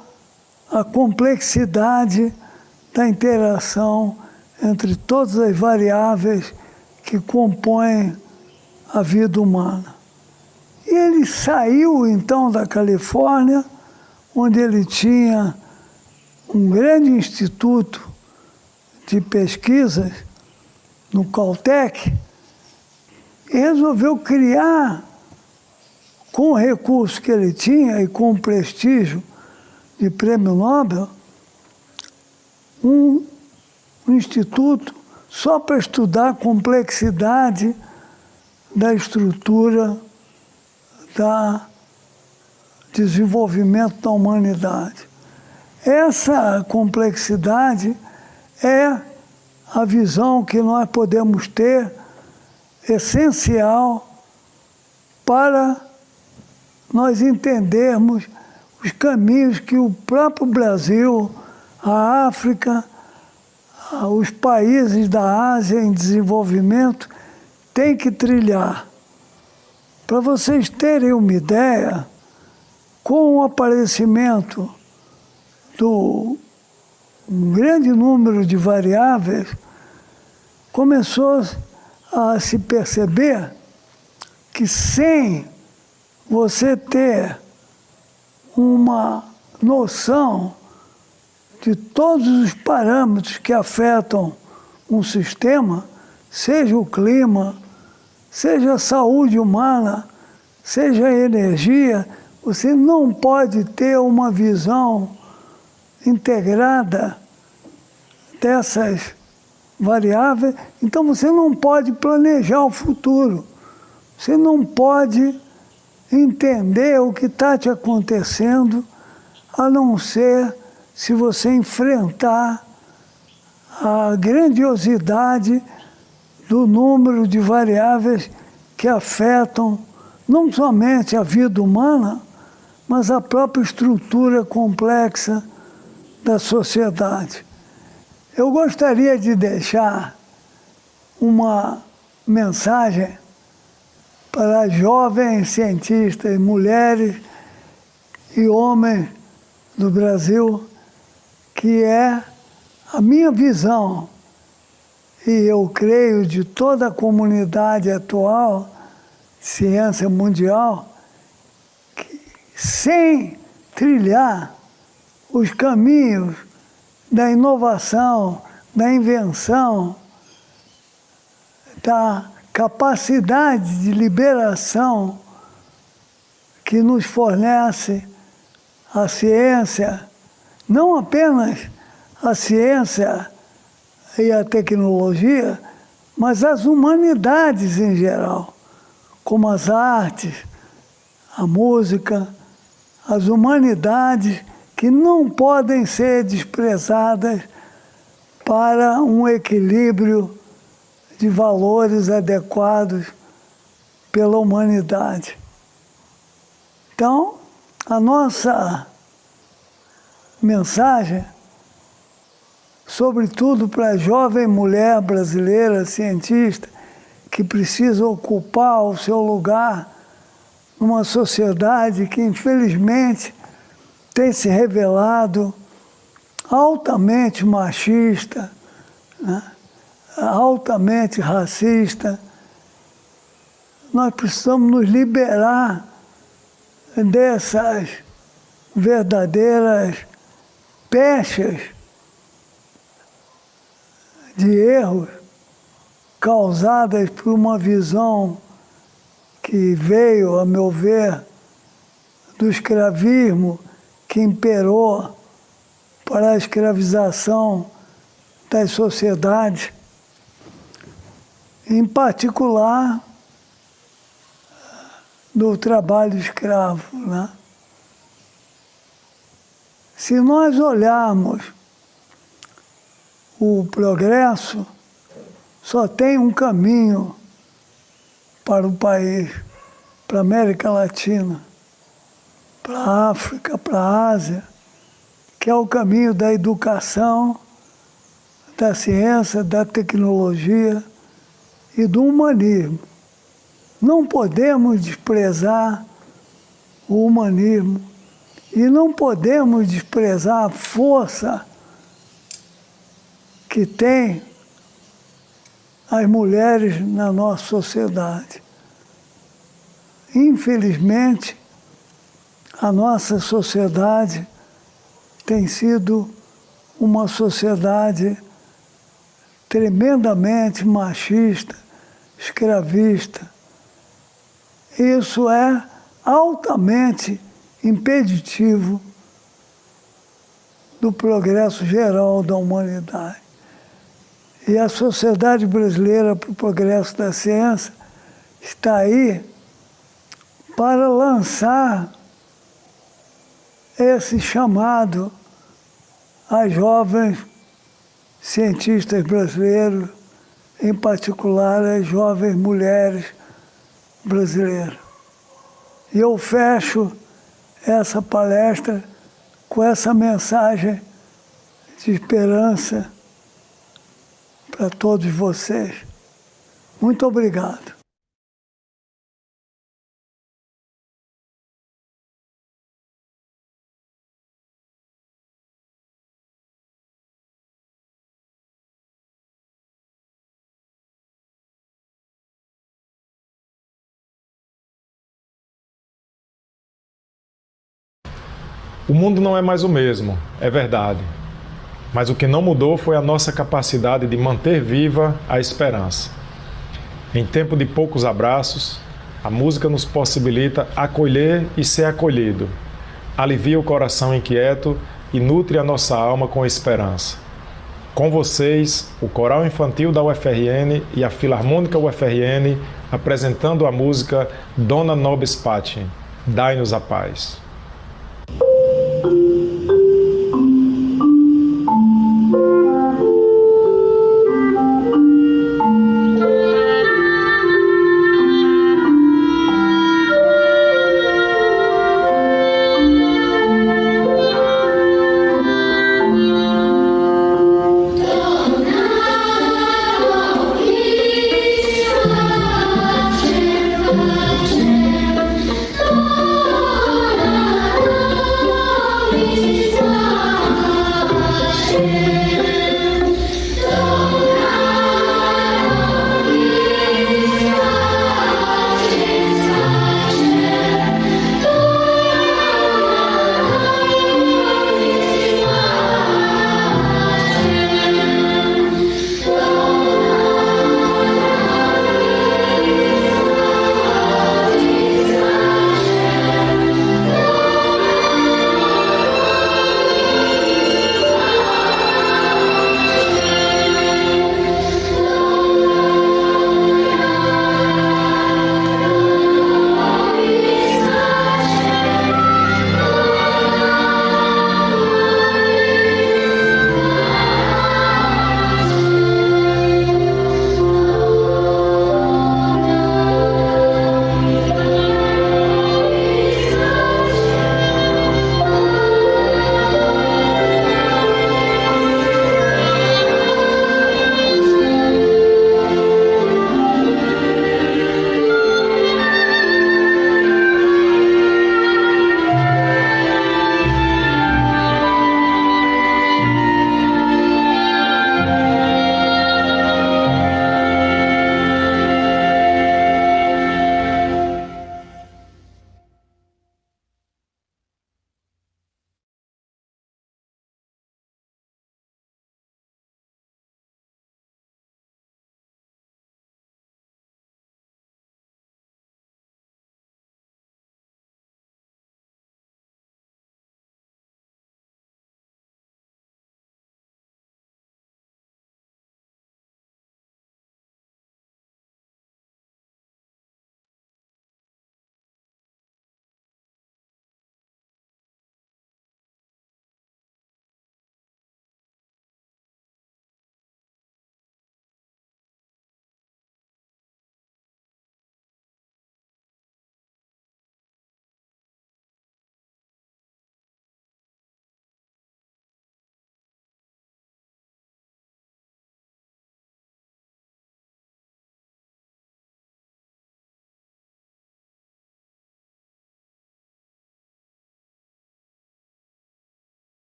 a complexidade da interação entre todas as variáveis que compõem a vida humana. E ele saiu, então, da Califórnia, onde ele tinha um grande instituto de pesquisas, no Caltech, e resolveu criar, com o recurso que ele tinha e com o prestígio de prêmio Nobel, um instituto só para estudar a complexidade da estrutura do desenvolvimento da humanidade. Essa complexidade é a visão que nós podemos ter, essencial para nós entendermos os caminhos que o próprio Brasil, a África, os países da Ásia em desenvolvimento têm que trilhar. Para vocês terem uma ideia, com o aparecimento do um grande número de variáveis, começou a se perceber que sem você ter uma noção de todos os parâmetros que afetam um sistema, seja o clima, seja a saúde humana, seja a energia, você não pode ter uma visão integrada dessas variáveis, então você não pode planejar o futuro, você não pode entender o que está te acontecendo, a não ser se você enfrentar a grandiosidade do número de variáveis que afetam não somente a vida humana, mas a própria estrutura complexa da sociedade. Eu gostaria de deixar uma mensagem para jovens cientistas, mulheres e homens do Brasil, que é a minha visão, e eu creio de toda a comunidade atual, ciência mundial, que sem trilhar os caminhos da inovação, da invenção, da capacidade de liberação que nos fornece a ciência, não apenas a ciência e a tecnologia, mas as humanidades em geral, como as artes, a música, as humanidades que não podem ser desprezadas para um equilíbrio de valores adequados pela humanidade. Então, a nossa mensagem, sobretudo para a jovem mulher brasileira cientista que precisa ocupar o seu lugar numa sociedade que, infelizmente, tem se revelado altamente machista, né? Altamente racista. Nós precisamos nos liberar dessas verdadeiras pechas de erros causadas por uma visão que veio, a meu ver, do escravismo que imperou para a escravização das sociedades, em particular do trabalho escravo, né? Se nós olharmos o progresso, só tem um caminho para o país, para a América Latina, para a África, para a Ásia, que é o caminho da educação, da ciência, da tecnologia e do humanismo. Não podemos desprezar o humanismo e não podemos desprezar a força que tem as mulheres na nossa sociedade. Infelizmente, a nossa sociedade tem sido uma sociedade tremendamente machista, escravista. Isso é altamente impeditivo do progresso geral da humanidade. E a Sociedade Brasileira para o Progresso da Ciência está aí para lançar esse chamado às jovens cientistas brasileiros, em particular as jovens mulheres brasileiras. E eu fecho essa palestra com essa mensagem de esperança para todos vocês. Muito obrigado. O mundo não é mais o mesmo, é verdade. Mas o que não mudou foi a nossa capacidade de manter viva a esperança. Em tempo de poucos abraços, a música nos possibilita acolher e ser acolhido, alivia o coração inquieto e nutre a nossa alma com esperança. Com vocês, o Coral Infantil da UFRN e a Filarmônica UFRN apresentando a música Dona Nobis Pacem, Dai-nos a Paz.